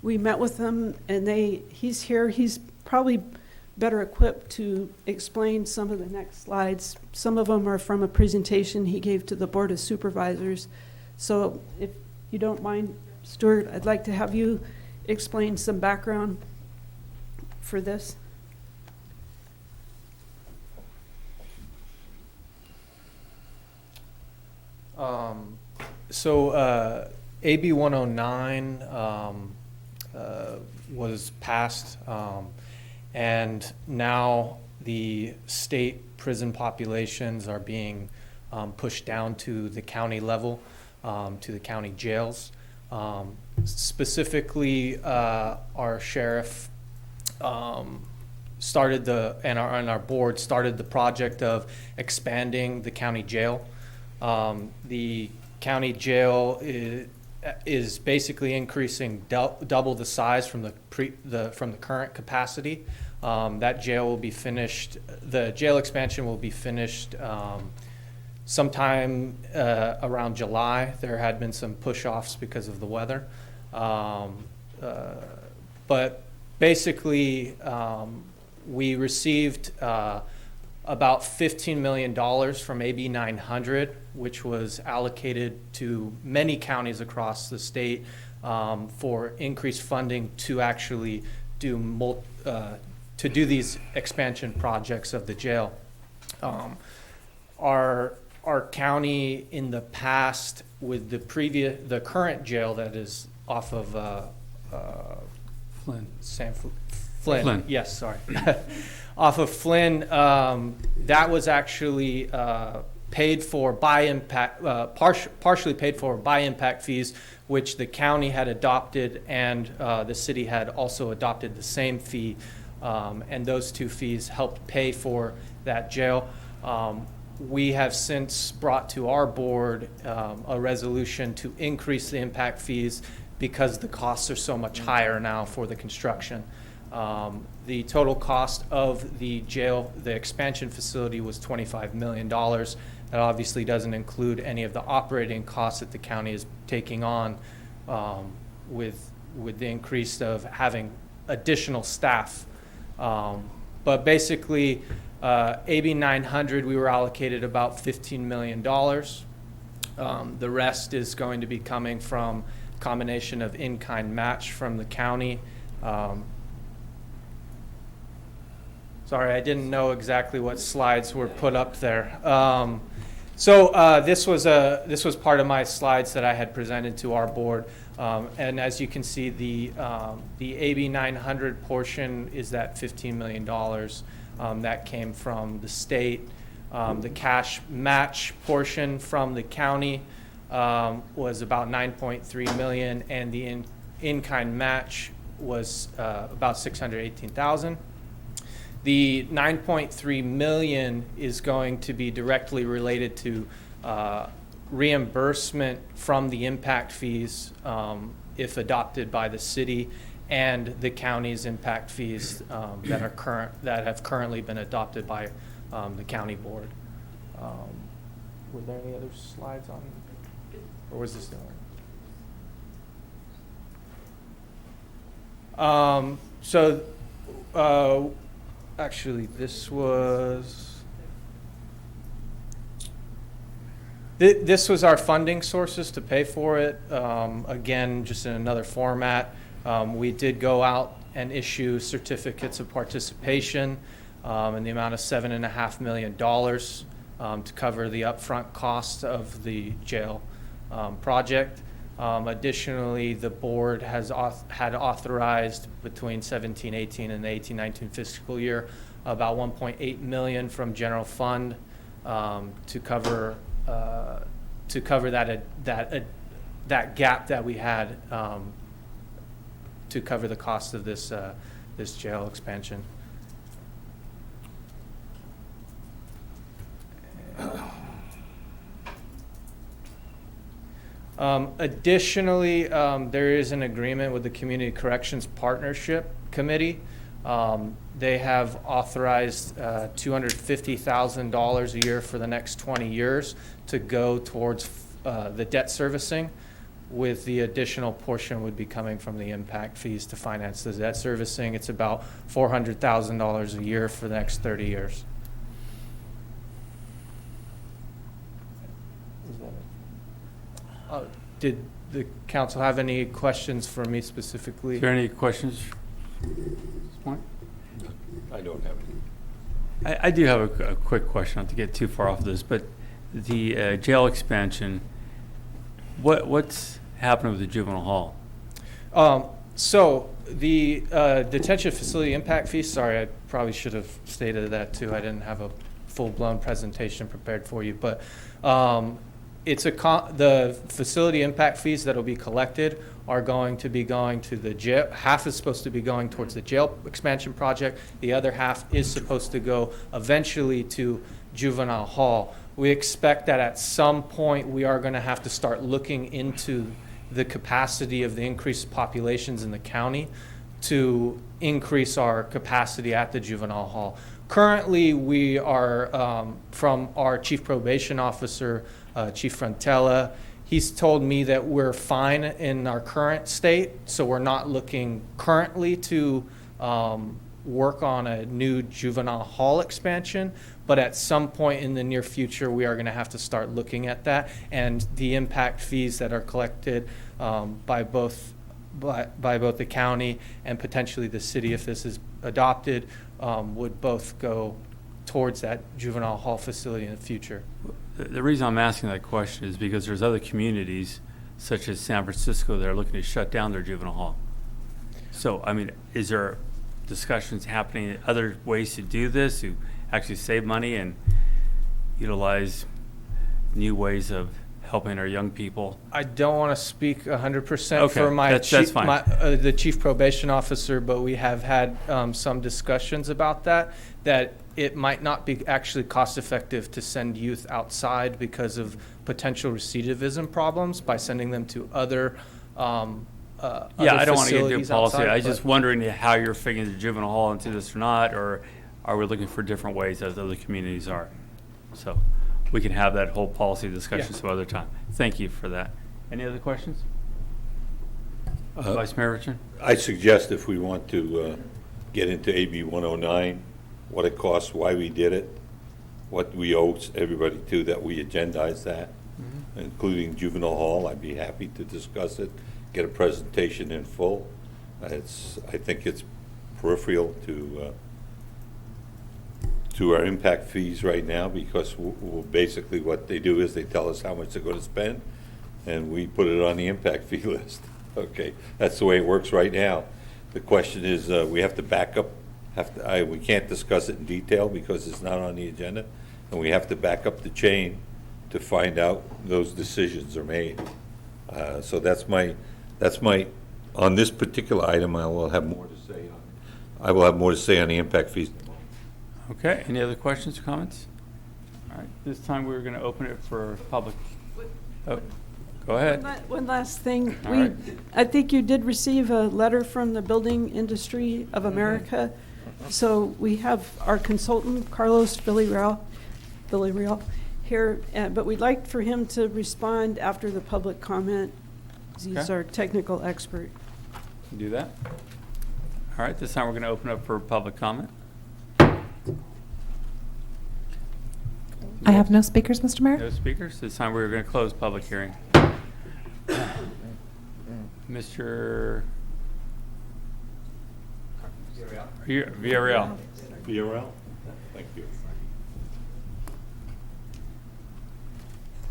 We met with him, and he's here. He's probably better equipped to explain some of the next slides. Some of them are from a presentation he gave to the Board of Supervisors. So if you don't mind, Stuart, I'd like to have you explain some background for this. AB 109 was passed, and now the state prison populations are being pushed down to the county level, to the county jails. Specifically, our sheriff started and our board started the project of expanding the county jail. The county jail is basically increasing double the size from the current capacity. That jail will be finished. The jail expansion will be finished sometime around July. There had been some push-offs because of the weather, but basically we received about $15 million from AB 900, which was allocated to many counties across the state for increased funding to actually to do these expansion projects of the jail. Our county in the past with the current jail that is off of Flynn. Flynn. Yes, sorry. Off of Flynn, that was actually paid for by impact, partially paid for by impact fees, which the county had adopted, and the city had also adopted the same fee, and those two fees helped pay for that jail. We have since brought to our board a resolution to increase the impact fees because the costs are so much higher now for the construction. The total cost of the jail, the expansion facility, was $25 million. That obviously doesn't include any of the operating costs that the county is taking on with the increase of having additional staff. But basically, AB 900, we were allocated about $15 million. The rest is going to be coming from a combination of in-kind match from the county. Sorry, I didn't know exactly what slides were put up there. This was part of my slides that I had presented to our board. And as you can see, the AB 900 portion is that $15 million. That came from the state. The cash match portion from the county was about $9.3 million, and the in-kind match was about $618,000. The $9.3 million is going to be directly related to reimbursement from the impact fees if adopted by the city, and the county's impact fees that have currently been adopted by the county board. Were there any other slides on, or was this the one? Actually, this was our funding sources to pay for it. Again, just in another format. We did go out and issue certificates of participation in the amount of $7.5 million to cover the upfront cost of the jail project. Additionally, the board had authorized between 17-18 and the 18-19 fiscal year about $1.8 million from general fund to cover that gap that we had to cover the cost of this jail expansion. Additionally, there is an agreement with the Community Corrections Partnership Committee. They have authorized $250,000 a year for the next 20 years to go towards the debt servicing, with the additional portion would be coming from the impact fees to finance the debt servicing. It's about $400,000 a year for the next 30 years. Did the council have any questions for me specifically? Is there any questions at this point? I don't have any. I do have a quick question, not to get too far off this, but the jail expansion, what's happening with the juvenile hall? So the detention facility impact fee, sorry, I probably should have stated that too. I didn't have a full-blown presentation prepared for you, but the facility impact fees that will be collected are going to be going to the jail. Half is supposed to be going towards the jail expansion project. The other half is supposed to go eventually to juvenile hall. We expect that at some point we are going to have to start looking into the capacity of the increased populations in the county to increase our capacity at the juvenile hall. Currently, we are, from our chief probation officer, Chief Frontella, he's told me that we're fine in our current state, so we're not looking currently to work on a new juvenile hall expansion, but at some point in the near future, we are going to have to start looking at that, and the impact fees that are collected by both by both the county and potentially the city, if this is adopted, would both go towards that juvenile hall facility in the future. The reason I'm asking that question is because there's other communities, such as San Francisco, that are looking to shut down their juvenile hall. So, I mean, is there discussions happening, other ways to do this, to actually save money and utilize new ways of helping our young people? I don't want to speak 100% Okay, for my that's chief, fine. the chief probation officer, but we have had some discussions about that it might not be actually cost effective to send youth outside because of potential recidivism problems by sending them to other Yeah, I don't want to get into facilities policy. outside, I was but- just wondering how you're figuring the juvenile hall into this or not, or are we looking for different ways as other communities are? So we can have that whole policy discussion Yeah. some other time. Thank you for that. Any other questions? Vice Mayor Richard? I suggest if we want to get into AB 109, what it costs, why we did it, what we owe everybody to, that we agendize that, including juvenile hall. I'd be happy to discuss it, get a presentation in full. I think it's peripheral to our impact fees right now, because basically what they do is they tell us how much they're going to spend, and we put it on the impact fee list. Okay, that's the way it works right now. The question is, we have to back up. We can't discuss it in detail because it's not on the agenda, and we have to back up the chain to find out those decisions are made. So that's my. On this particular item, I will have more to say on. I will have more to say on the impact fees. Okay, any other questions or comments? All right, this time we're going to open it for public. Oh, go ahead. One last thing. All right. I think you did receive a letter from the Building Industry of America. So we have our consultant, Carlos Villarreal, here, but we'd like for him to respond after the public comment. He's Okay. our technical expert. Do that. All right, this time we're going to open up for public comment. I have no speakers, Mr. Mayor. No speakers. This time we're going to close public hearing. Mr. Villarreal. Villarreal? Thank you.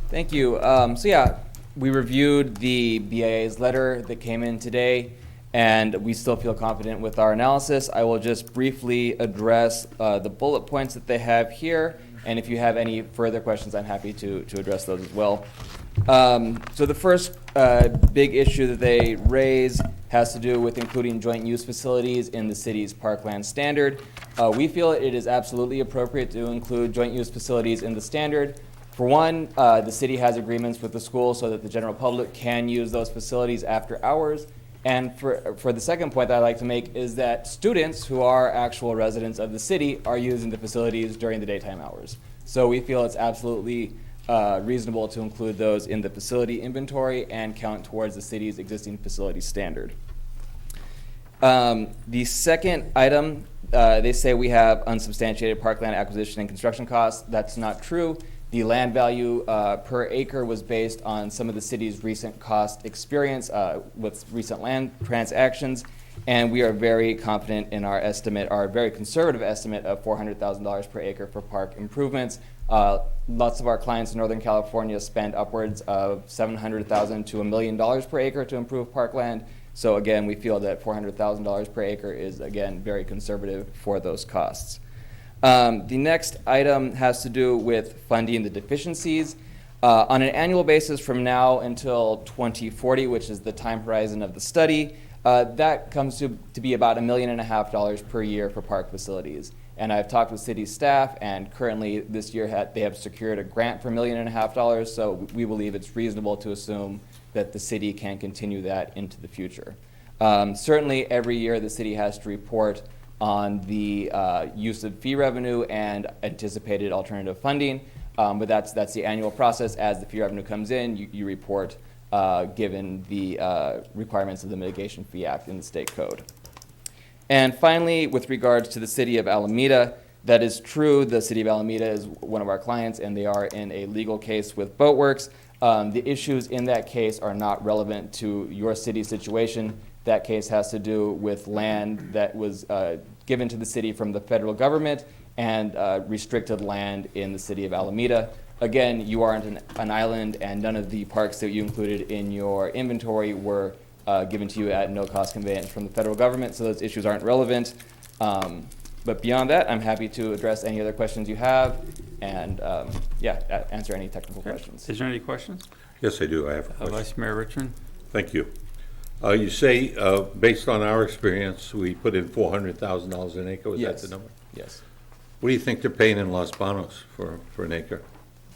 Thank you. So yeah, we reviewed the BIA's letter that came in today, and we still feel confident with our analysis. I will just briefly address the bullet points that they have here, and if you have any further questions, I'm happy to address those as well. So the first big issue that they raise has to do with including joint use facilities in the city's parkland standard. We feel it is absolutely appropriate to include joint use facilities in the standard. For one, the city has agreements with the school so that the general public can use those facilities after hours. And for the second point that I'd like to make is that students who are actual residents of the city are using the facilities during the daytime hours. So we feel it's absolutely reasonable to include those in the facility inventory and count towards the city's existing facility standard. The second item, they say we have unsubstantiated parkland acquisition and construction costs. That's not true. The land value per acre was based on some of the city's recent cost experience with recent land transactions, and we are very confident in our estimate, our very conservative estimate of $400,000 per acre for park improvements. Lots of our clients in Northern California spend upwards of $700,000 to $1 million per acre to improve parkland. So again, we feel that $400,000 per acre is, again, very conservative for those costs. The next item has to do with funding the deficiencies. On an annual basis from now until 2040, which is the time horizon of the study, that comes to be about $1.5 million per year for park facilities. And I've talked with city staff, and currently this year they have secured a grant for $1.5 million, so we believe it's reasonable to assume that the city can continue that into the future. Certainly every year the city has to report on the use of fee revenue and anticipated alternative funding, but that's the annual process. As the fee revenue comes in, you report given the requirements of the Mitigation Fee Act in the state code. And finally, with regards to the city of Alameda, that is true. The city of Alameda is one of our clients, and they are in a legal case with Boatworks. The issues in that case are not relevant to your city's situation. That case has to do with land that was given to the city from the federal government and restricted land in the city of Alameda. Again, you aren't an island, and none of the parks that you included in your inventory were given to you at no cost conveyance from the federal government, so those issues aren't relevant. But beyond that, I'm happy to address any other questions you have and answer any technical questions. Is there any questions? Yes, I do. I have a question. Vice Mayor Richard? Thank you. You say, based on our experience, we put in $400,000 an acre. Was Yes. that the number? Yes. What do you think they're paying in Los Banos for an acre?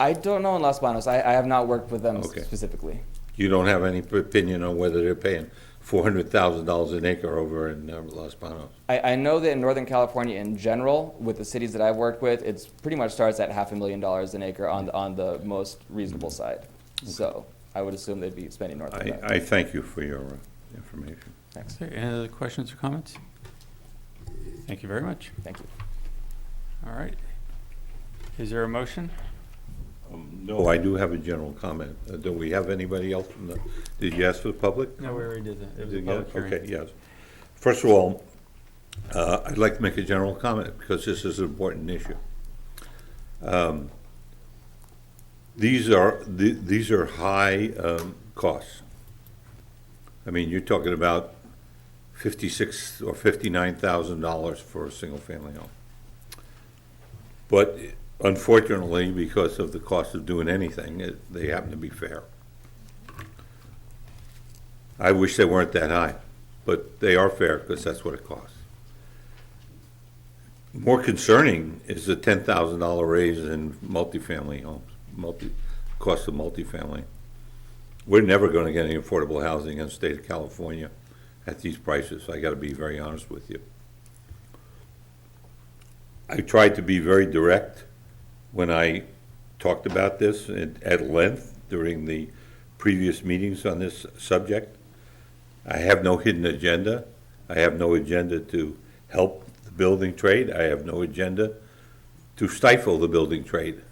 I don't know in Los Banos. I have not worked with them Okay. specifically. You don't have any opinion on whether they're paying $400,000 an acre over in Los Banos? I know that in Northern California in general, with the cities that I've worked with, it's pretty much starts at $500,000 an acre on the most reasonable side. Okay. So I would assume they'd be spending north of that. I thank you for your information. Thanks. Okay, any other questions or comments? Thank you very much. Thank you. All right. Is there a motion? No, I do have a general comment. Do we have anybody else from the, did you ask for the public? No, we already did that. It was a Did you? public hearing. Okay, yes. First of all, I'd like to make a general comment because this is an important issue. These are high costs. I mean, you're talking about $56,000 or $59,000 for a single-family home. But unfortunately, because of the cost of doing anything, they happen to be fair. I wish they weren't that high, but they are fair because that's what it costs. More concerning is the $10,000 raise in multifamily homes, cost of multifamily. We're never going to get any affordable housing in the state of California at these prices. I got to be very honest with you. I tried to be very direct when I talked about this at length during the previous meetings on this subject. I have no hidden agenda. I have no agenda to help the building trade. I have no agenda to stifle the building trade.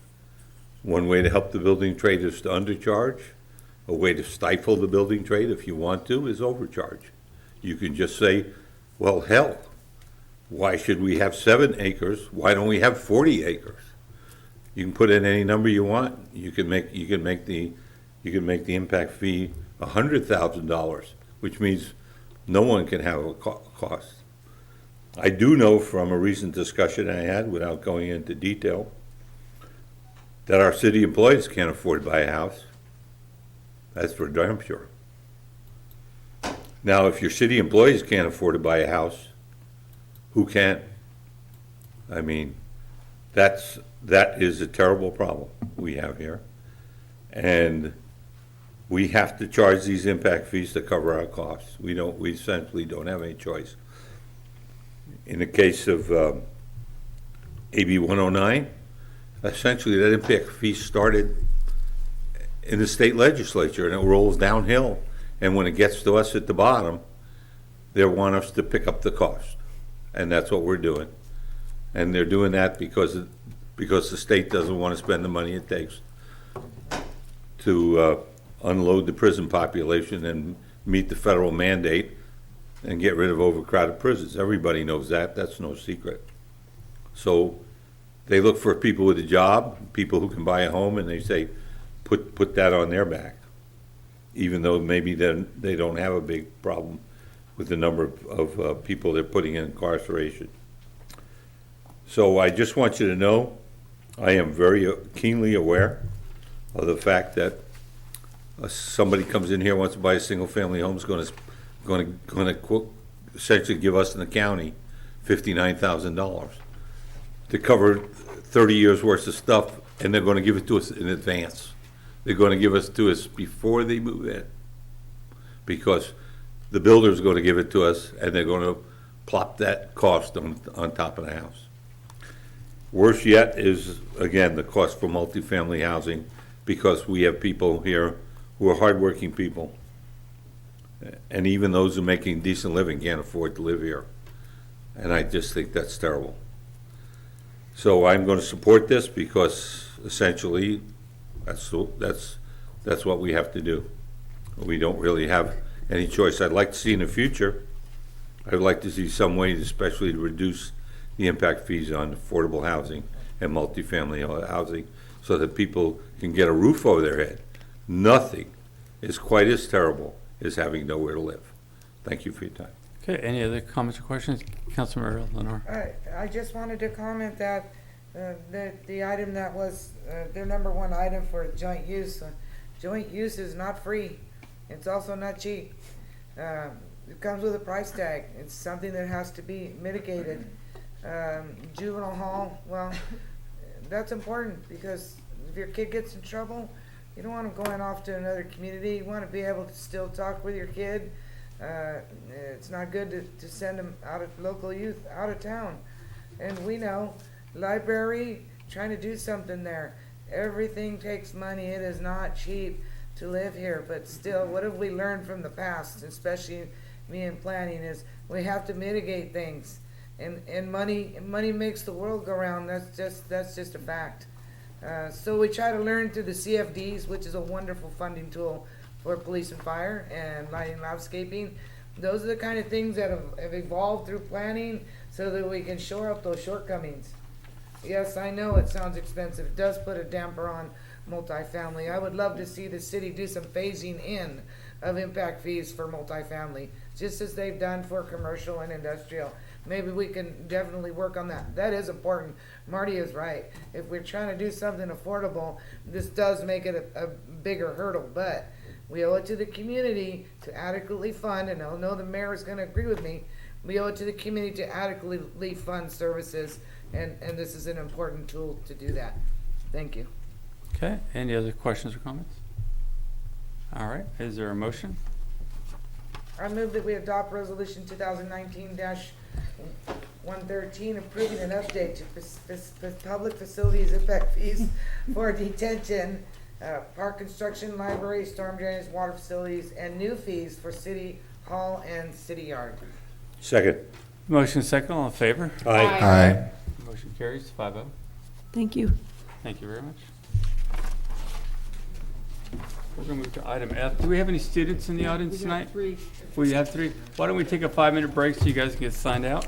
One way to help the building trade is to undercharge. A way to stifle the building trade, if you want to, is overcharge. You can just say, well, hell, why should we have 7 acres? Why don't we have 40 acres? You can put in any number you want. You can make the impact fee $100,000, which means no one can have a cost. I do know from a recent discussion I had, without going into detail, that our city employees can't afford to buy a house. That's for darn sure. Now, if your city employees can't afford to buy a house, who can? I mean, that is a terrible problem we have here. And we have to charge these impact fees to cover our costs. We essentially don't have any choice. In the case of AB 109, essentially that impact fee started in the state legislature and it rolls downhill. And when it gets to us at the bottom, they want us to pick up the cost. And that's what we're doing. And they're doing that because the state doesn't want to spend the money it takes to unload the prison population and meet the federal mandate and get rid of overcrowded prisons. Everybody knows that. That's no secret. So they look for people with a job, people who can buy a home, and they say, put that on their back, even though maybe then they don't have a big problem with the number of people they're putting in incarceration. So I just want you to know, I am very keenly aware of the fact that somebody comes in here, wants to buy a single-family home, is going to essentially give us in the county $59,000 to cover 30 years worth of stuff, and they're going to give it to us in advance. They're going to give it to us before they move in, because the builder's going to give it to us, and they're going to plop that cost on top of the house. Worse yet is, again, the cost for multifamily housing, because we have people here who are hardworking people, and even those who are making decent living can't afford to live here. And I just think that's terrible. So I'm going to support this because essentially that's what we have to do. We don't really have any choice I'd like to see in the future. I'd like to see some way, especially to reduce the impact fees on affordable housing and multifamily housing so that people can get a roof over their head. Nothing is quite as terrible as having nowhere to live. Thank you for your time. Okay, any other comments or questions? Councilmember Lenore. I just wanted to comment that the item that was their number one item for joint use, joint use is not free. It's also not cheap. It comes with a price tag. It's something that has to be mitigated. Juvenile hall, well, that's important because if your kid gets in trouble, you don't want them going off to another community. You want to be able to still talk with your kid. It's not good to send them out of local youth out of town. And we know, library, trying to do something there. Everything takes money. It is not cheap to live here, but still, what have we learned from the past, especially me in planning, is we have to mitigate things. And money makes the world go round. That's just a fact. So we try to learn through the CFDs, which is a wonderful funding tool for police and fire and lighting and landscaping. Those are the kind of things that have evolved through planning so that we can shore up those shortcomings. Yes, I know it sounds expensive. It does put a damper on multifamily. I would love to see the city do some phasing in of impact fees for multifamily, just as they've done for commercial and industrial. Maybe we can definitely work on that. That is important. Marty is right. If we're trying to do something affordable, this does make it a bigger hurdle, but we owe it to the community to adequately fund, and I know the mayor is going to agree with me, we owe it to the community to adequately fund services, and this is an important tool to do that. Thank you. Okay, any other questions or comments? All right, is there a motion? I move that we adopt resolution 2019-113 approving an update to public facilities impact fees for detention, park construction, library, storm drainage, water facilities, and new fees for city hall and city yard. Second. Motion second, all in favor? Aye. Aye. Motion carries 5-0. Thank you. Thank you very much. We're going to move to item F. Do we have any students in the audience tonight? We have 3. Why don't we take a 5-minute break so you guys can get signed out?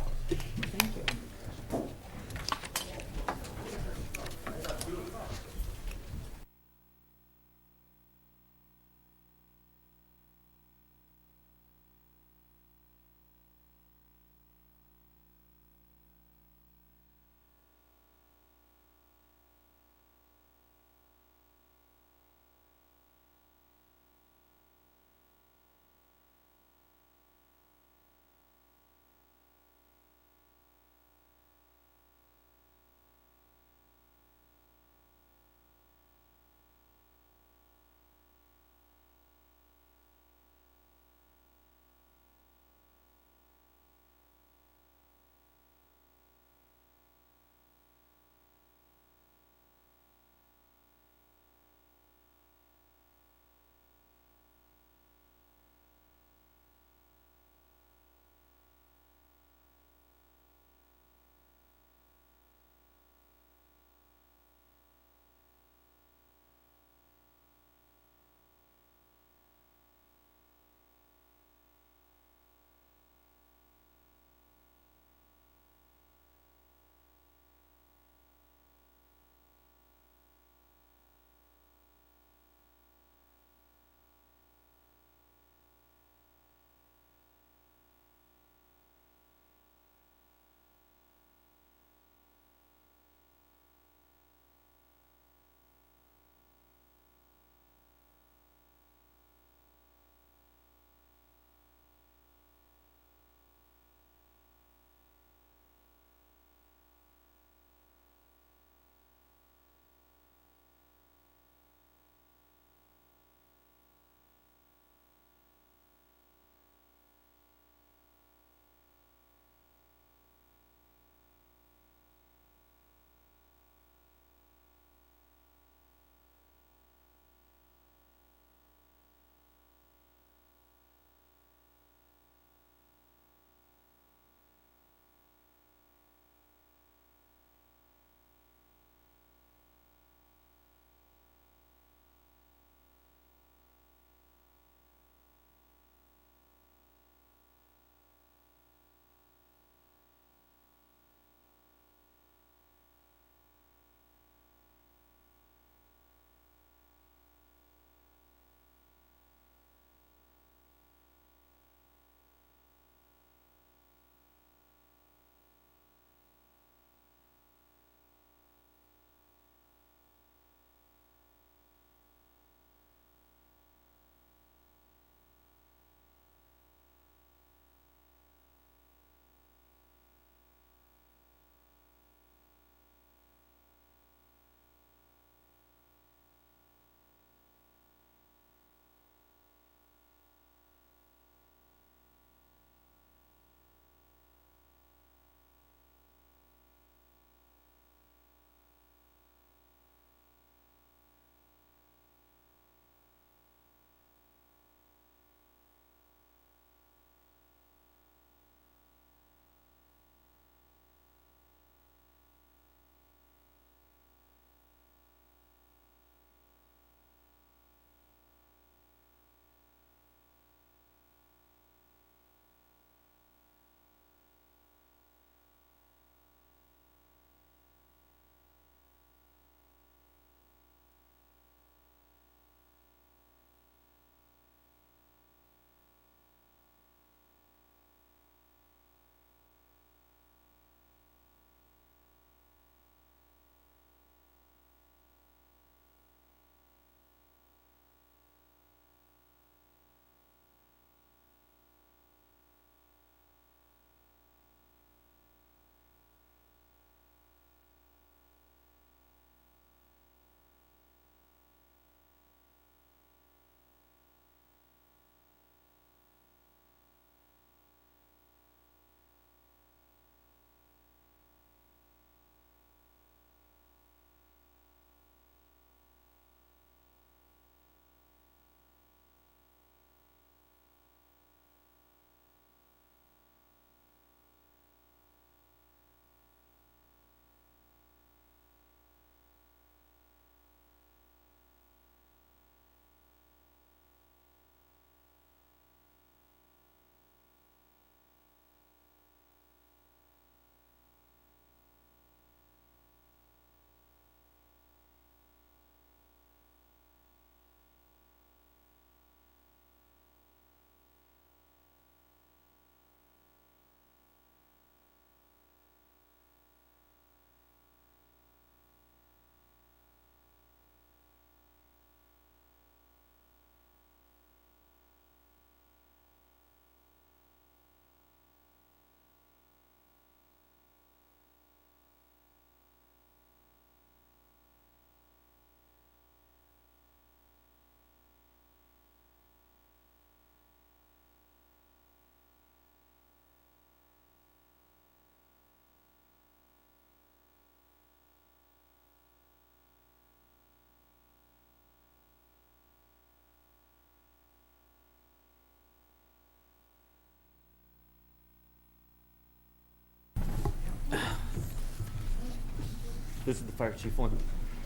This is the fire chief one.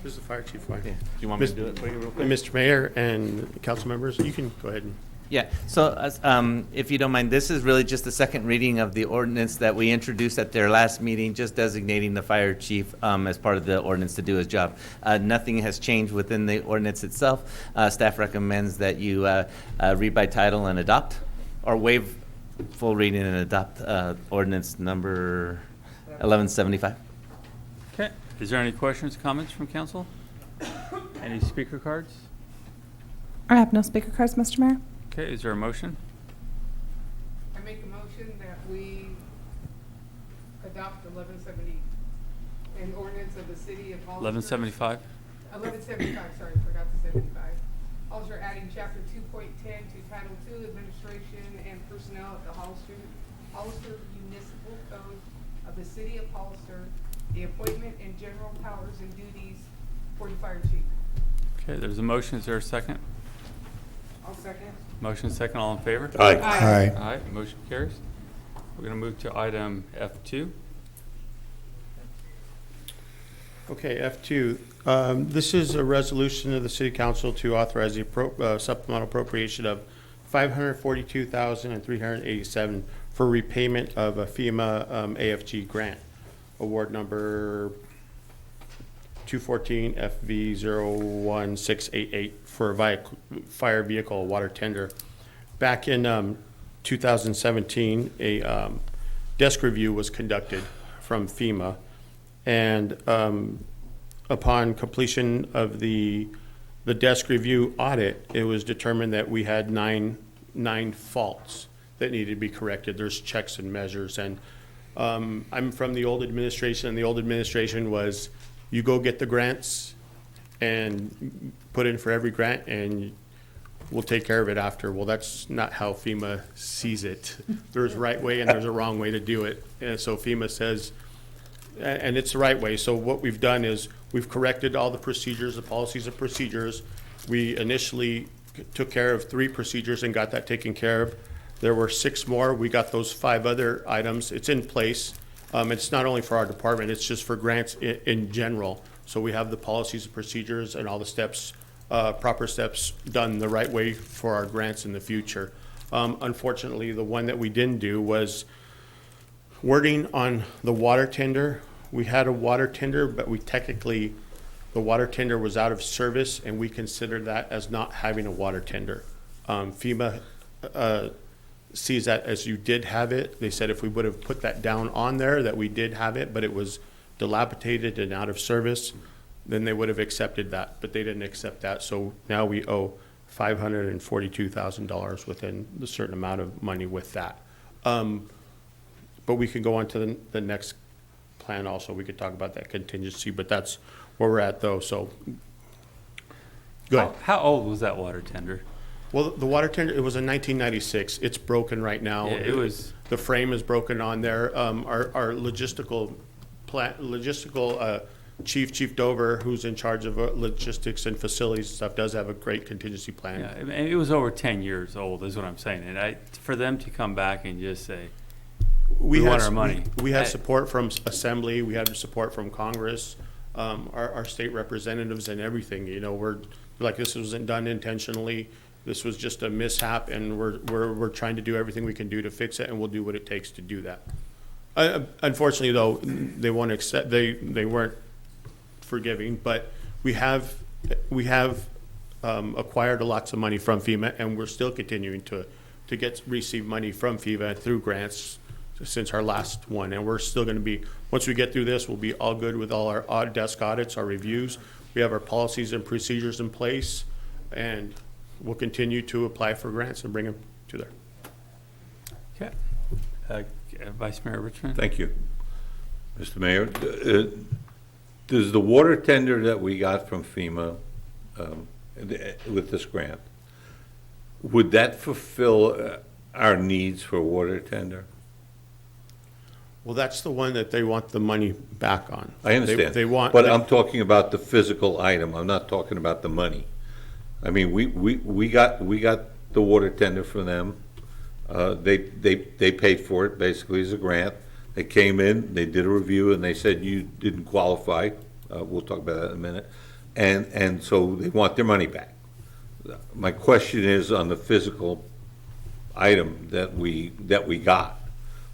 This is the fire chief one. Okay. Do you want me to do it for you real quick? Mr. Mayor and council members, you can go ahead and. Yeah, so if you don't mind, this is really just the second reading of the ordinance that we introduced at their last meeting, just designating the fire chief as part of the ordinance to do his job. Nothing has changed within the ordinance itself. Staff recommends that you read by title and adopt, or waive full reading and adopt ordinance number 1175. Okay. Is there any questions, comments from council? Any speaker cards? I have no speaker cards, Mr. Mayor. Okay, is there a motion? I make a motion that we adopt 1170, an ordinance of the city of Hollister. 1175? 1175, sorry, forgot the 75. Hollister adding chapter 2.10 to title 2, administration and personnel of the Hollister Municipal Code of the city of Hollister, the appointment and general powers and duties for the fire chief. Okay, there's a motion. Is there a second? I'll second. Motion second, all in favor? Aye. Aye. Aye, motion carries. We're going to move to item F2. Okay, F2. This is a resolution of the city council to authorize the supplemental appropriation of $542,387 for repayment of a FEMA AFG grant, award number 214 FV01688 for a fire vehicle water tender. Back in 2017, a desk review was conducted from FEMA, and upon completion of the desk review audit, it was determined that we had nine faults that needed to be corrected. There's checks and measures, and I'm from the old administration, and the old administration was, you go get the grants and put in for every grant, and we'll take care of it after. Well, that's not how FEMA sees it. There's a right way and there's a wrong way to do it. And so FEMA says, and it's the right way. So what we've done is we've corrected all the procedures, the policies and procedures. We initially took care of 3 procedures and got that taken care of. There were 6 more. We got those 5 other items. It's in place. It's not only for our department, it's just for grants in general. So we have the policies and procedures and all the steps, proper steps done the right way for our grants in the future. Unfortunately, the one that we didn't do was wording on the water tender. We had a water tender, but the water tender was out of service, and we considered that as not having a water tender. FEMA sees that as you did have it. They said if we would have put that down on there, that we did have it, but it was dilapidated and out of service, then they would have accepted that, but they didn't accept that. So now we owe $542,000 within the certain amount of money with that. But we could go on to the next plan also. We could talk about that contingency, but that's where we're at though, so. Go ahead. How old was that water tender? Well, the water tender, it was in 1996. It's broken right now. Yeah, it was. The frame is broken on there. Our logistical Chief Dover, who's in charge of logistics and facilities and stuff, does have a great contingency plan. Yeah, and it was over 10 years old, is what I'm saying. And for them to come back and just say, we want our money. We had support from Assembly. We had support from Congress, our state representatives and everything. You know, we're like, this wasn't done intentionally. This was just a mishap, and we're trying to do everything we can do to fix it, and we'll do what it takes to do that. Unfortunately, though, they won't accept. They weren't forgiving, but we have acquired lots of money from FEMA, and we're still continuing to receive money from FEMA through grants since our last one, and we're still going to be, once we get through this, we'll be all good with all our desk audits, our reviews. We have our policies and procedures in place, and we'll continue to apply for grants and bring them to there. Okay. Vice Mayor Richmond? Thank you. Mr. Mayor, does the water tender that we got from FEMA with this grant, would that fulfill our needs for water tender? Well, that's the one that they want the money back on. I understand. They want, but I'm talking about the physical item. I'm not talking about the money. I mean, we got the water tender from them. They paid for it basically as a grant. They came in, they did a review, and they said you didn't qualify. We'll talk about that in a minute. And so they want their money back. My question is on the physical item that we got.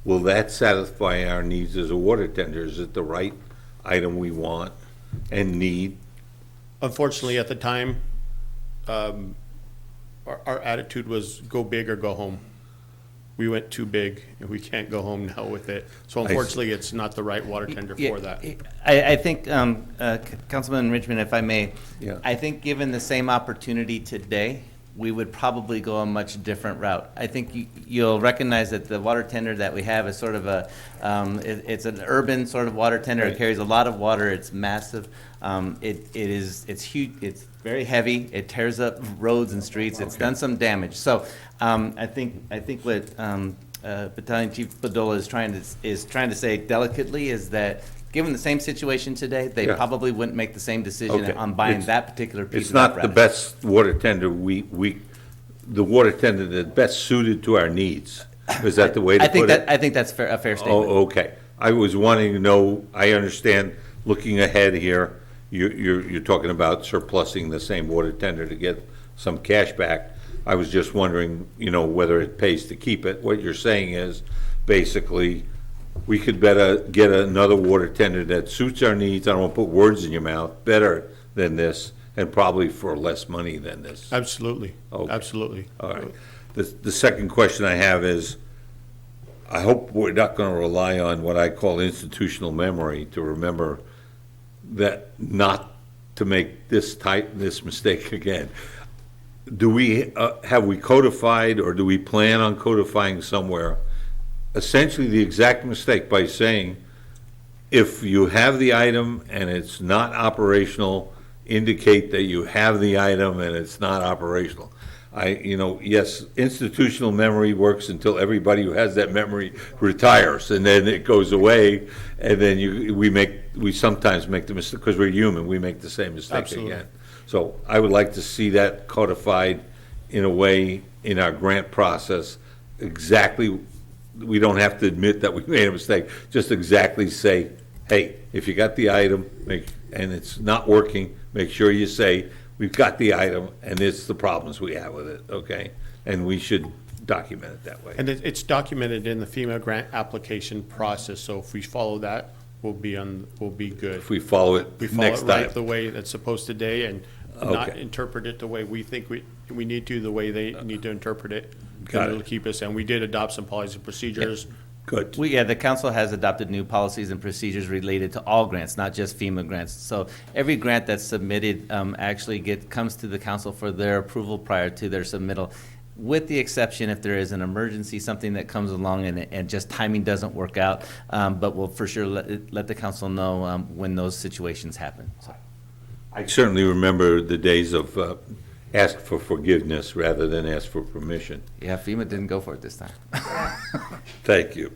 Will that satisfy our needs as a water tender? Is it the right item we want and need? Unfortunately, at the time, our attitude was go big or go home. We went too big, and we can't go home now with it. So unfortunately, it's not the right water tender for that. I think, Councilman Richmond, if I may, I think given the same opportunity today, we would probably go a much different route. I think you'll recognize that the water tender that we have is sort of it's an urban sort of water tender. Right. It carries a lot of water. It's massive. It's huge. It's very heavy. It tears up roads and streets. It's done some damage. So I think what Battalion Chief Badola is trying to say delicately is that given the same situation today, they probably wouldn't make the same decision on buying that particular piece It's of not apparatus. the best water tender the water tender that's best suited to our needs. Is that the way to put it? I think that's a fair statement. Oh, okay. I was wanting to know, I understand, looking ahead here, you're talking about surplusing the same water tender to get some cash back. I was just wondering, whether it pays to keep it. What you're saying is, basically, we could better get another water tender that suits our needs. I don't want to put words in your mouth. Better than this, and probably for less money than this. Absolutely. Okay. Absolutely. All right. The second question I have is, I hope we're not going to rely on what I call institutional memory to remember that not to make this mistake again. Do we have we codified, or do we plan on codifying somewhere essentially the exact mistake by saying, if you have the item and it's not operational, indicate that you have the item and it's not operational? Yes, institutional memory works until everybody who has that memory retires, and then it goes away, and then we sometimes make the mistake, because we're human, we make the same mistake Absolutely. again. So I would like to see that codified in a way in our grant process, exactly. We don't have to admit that we made a mistake, just exactly say, hey, if you got the item and it's not working, make sure you say, we've got the item and it's the problems we have with it, okay? And we should document it that way. And it's documented in the FEMA grant application process, so if we follow that, we'll be good. If we follow it next right time. the way that's supposed today, and not interpret it the way we think we need to, the way they need to interpret it. Got it. It'll keep us, and we did adopt some policies and procedures. Yep. Good. The council has adopted new policies and procedures related to all grants, not just FEMA grants. So every grant that's submitted actually comes to the council for their approval prior to their submittal, with the exception if there is an emergency, something that comes along and just timing doesn't work out. But we'll for sure let the council know when those situations happen. So. I certainly remember the days of ask for forgiveness rather than ask for permission. Yeah, FEMA didn't go for it this time. Thank you.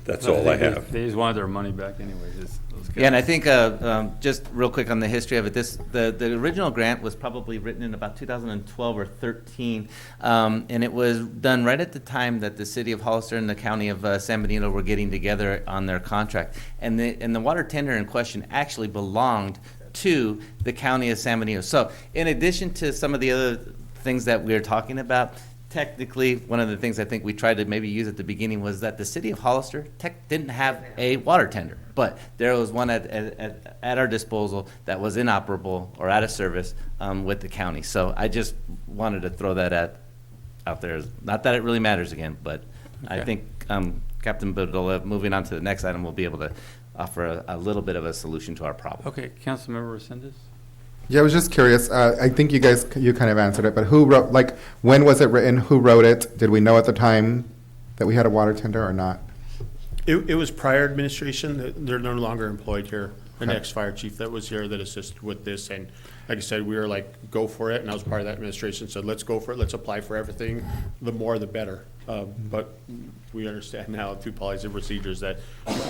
That's all I have. They just wanted their money back anyway. Those guys. Yeah, and I think just real quick on the history of it, the original grant was probably written in about 2012 or 13, and it was done right at the time that the city of Hollister and the county of San Benito were getting together on their contract, and the water tender in question actually belonged to the county of San Benito. So in addition to some of the other things that we're talking about, technically, one of the things I think we tried to maybe use at the beginning was that the city of Hollister didn't have a water tender, but there was one at our disposal that was inoperable or out of service with the county. So I just wanted to throw that out there. Not that it really matters again, but I think Captain Badola, moving on to the next item, will be able to offer a little bit of a solution to our problem. Okay, Councilmember Resendez? Yeah, I was just curious. I think you kind of answered it, but who wrote, when was it written? Who wrote it? Did we know at the time that we had a water tender or not? It was prior administration. They're no longer employed here. An ex-fire chief that was here that assisted with this, and like I said, we were like, go for it, and I was part of that administration, so let's go for it, let's apply for everything, the more the better. But we understand now through policies and procedures that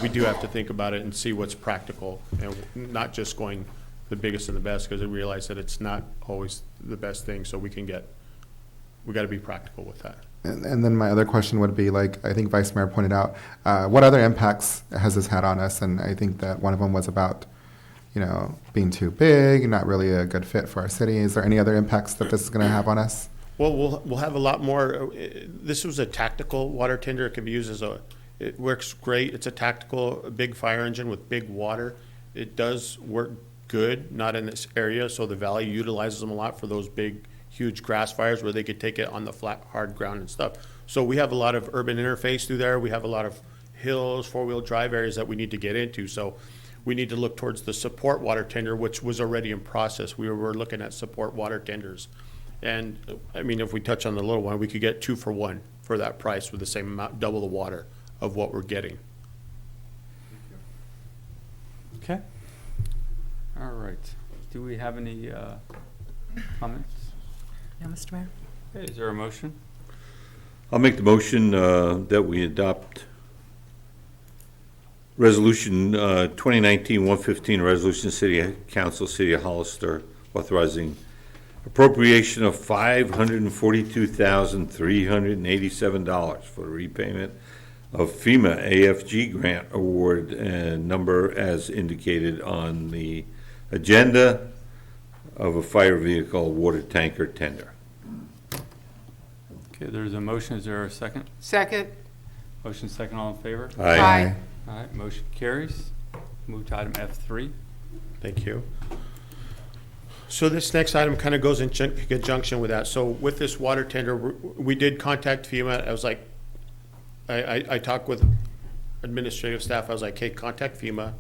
we do have to think about it and see what's practical, and not just going the biggest and the best, because we realize that it's not always the best thing, so we got to be practical with that. And then my other question would be, I think Vice Mayor pointed out, what other impacts has this had on us? And I think that one of them was about, being too big, not really a good fit for our city. Is there any other impacts that this is going to have on us? Well, we'll have a lot more. This was a tactical water tender. It can be used it works great. It's a big fire engine with big water. It does work good, not in this area, so the valley utilizes them a lot for those big, huge grass fires where they could take it on the flat, hard ground and stuff. So we have a lot of urban interface through there. We have a lot of hills, four-wheel drive areas that we need to get into. So we need to look towards the support water tender, which was already in process. We were looking at support water tenders. And I mean, if we touch on the little one, we could get 2 for 1 for that price with the same amount, double the water of what we're getting. Okay. All right. Do we have any comments? No, Mr. Mayor. Okay, is there a motion? I'll make the motion that we adopt Resolution 2019-115, Resolution City Council, City of Hollister, authorizing appropriation of $542,387 for the repayment of FEMA AFG grant award and number as indicated on the agenda of a fire vehicle water tanker tender. Okay, there's a motion. Is there a second? Second. Motion second, all in favor? Aye. Aye. All right, motion carries. Move to item F3. Thank you. So this next item kind of goes in conjunction with that. So with this water tender, we did contact FEMA. I was like, I talked with administrative staff. I was like, hey, contact FEMA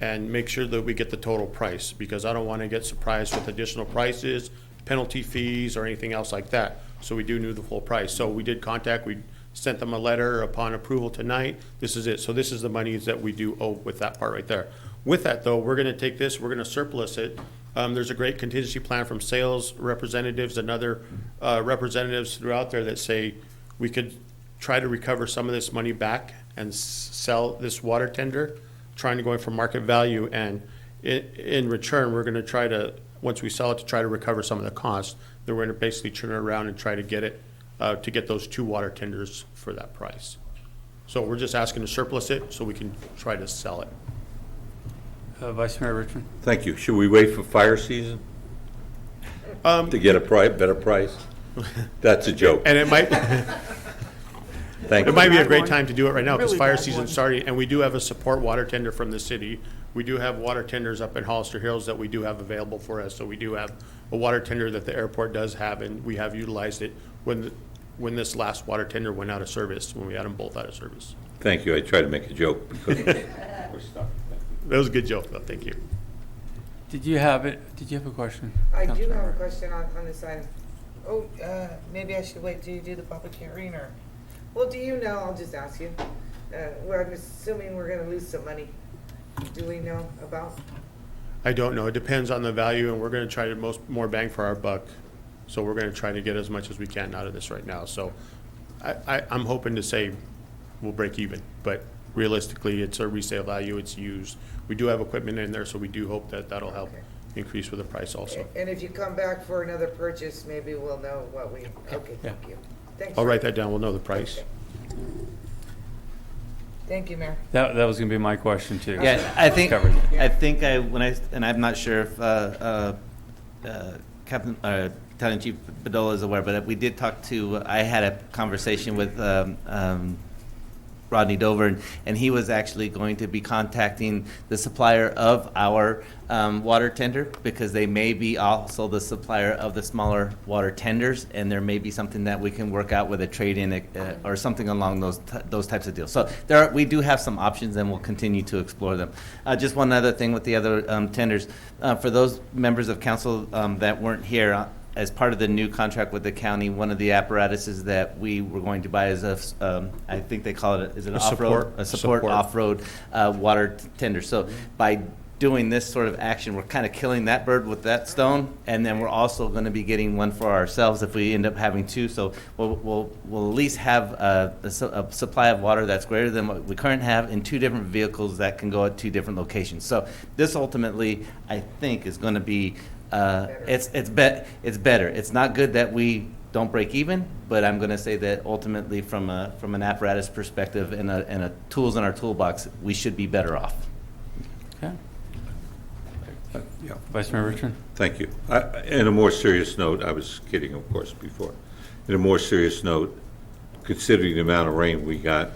and make sure that we get the total price, because I don't want to get surprised with additional prices, penalty fees, or anything else like that. So we do know the full price. So we did contact, we sent them a letter upon approval tonight. This is it. So this is the monies that we do owe with that part right there. With that though, we're going to take this, we're going to surplus it. There's a great contingency plan from sales representatives and other representatives throughout there that say we could try to recover some of this money back and sell this water tender, trying to go for market value. And in return, we're going to try to, once we sell it, to try to recover some of the cost. Then we're going to basically turn it around and try to get it, to get those 2 water tenders for that price. So we're just asking to surplus it so we can try to sell it. Vice Mayor Richmond. Thank you. Should we wait for fire season to get a better price? That's a joke. And it might, Thank you. it might be a great time to do it right now because fire season's starting, and we do have a support water tender from the city. We do have water tenders up in Hollister Hills that we do have available for us. So we do have a water tender that the airport does have, and we have utilized it when this last water tender went out of service, when we had them both out of service. Thank you. I tried to make a joke because we're stuck. That was a good joke, though. Thank you. Did you have a question? I do Councilmember? have a question on this item. Oh, maybe I should wait till you do the public hearing, or, well, do you know, I'll just ask you. Well, I'm assuming we're gonna lose some money. Do we know about? I don't know. It depends on the value, and we're going to try to more bang for our buck. So we're going to try to get as much as we can out of this right now. So I'm hoping to say we'll break even, but realistically, it's a resale value. It's used. We do have equipment in there, so we do hope that that'll help increase with the price also. And if you come back for another purchase, maybe we'll know what we, okay, thank you. Thanks. I'll write that down. We'll know the price. Thank you, Mayor. That was going to be my question too. Yeah, So I think, covered it. and I'm not sure if Captain, Battalion Chief Bedolla is aware, but we did talk to, I had a conversation with Rodney Dover, and he was actually going to be contacting the supplier of our water tender, because they may be also the supplier of the smaller water tenders, and there may be something that we can work out with a trade-in or something along those types of deals. So we do have some options, and we'll continue to explore them. Just one other thing with the other tenders. For those members of council that weren't here, as part of the new contract with the county, one of the apparatuses that we were going to buy is I think they call it, is it an off-road? A support off-road water tender. So by doing this sort of action, we're kind of killing that bird with that stone, and then we're also going to be getting one for ourselves if we end up having 2. So we'll at least have a supply of water that's greater than what we currently have in 2 different vehicles that can go at 2 different locations. So this ultimately, I think, is going to be it's better. It's not good that we don't break even, but I'm going to say that ultimately, from an apparatus perspective and a tools in our toolbox, we should be better off. Okay. Yeah. Vice Mayor Richard? Thank you. In a more serious note, I was kidding, of course, before. In a more serious note, considering the amount of rain we got,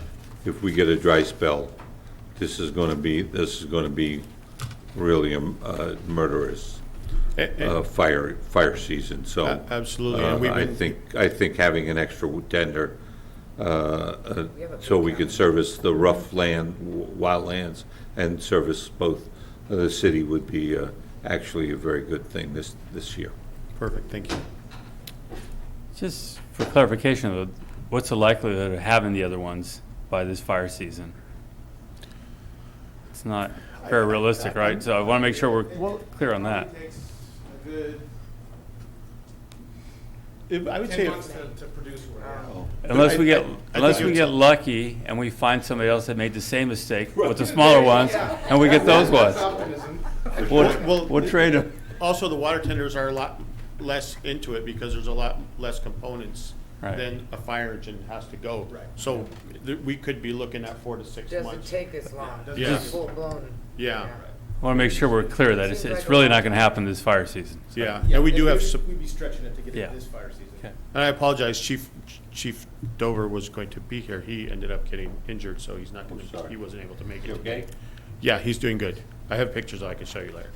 if we get a dry spell, this is going to be really a murderous fire season. So Absolutely. And we've been- I think having an extra tender so we can service the rough land, wildlands, and service both the city would be actually a very good thing this year. Perfect, thank you. Just for clarification, though, what's the likelihood of having the other ones by this fire season? It's not very realistic, right? So I want to make sure we're clear on that. I would say, to produce one. Unless we get, I think we get lucky and we find somebody else that made the same mistake with the smaller ones, and we get those ones. We'll trade them. Also, the water tenders are a lot less into it because there's a lot less components Right. than a fire engine has to go. Right. So we could be looking at 4 to 6 Doesn't months. take as long. Doesn't Yeah. take full blown. Yeah. I want to make sure we're clear that it's really not going to happen this fire season. So- Yeah, and we do have, We'd be stretching it to get Yeah. it this fire season. Okay. and I apologize, Chief Dover was going to be here. He ended up getting injured, so he's not going to, he wasn't able to make it. Okay? Yeah, he's doing good. I have pictures I can show you later.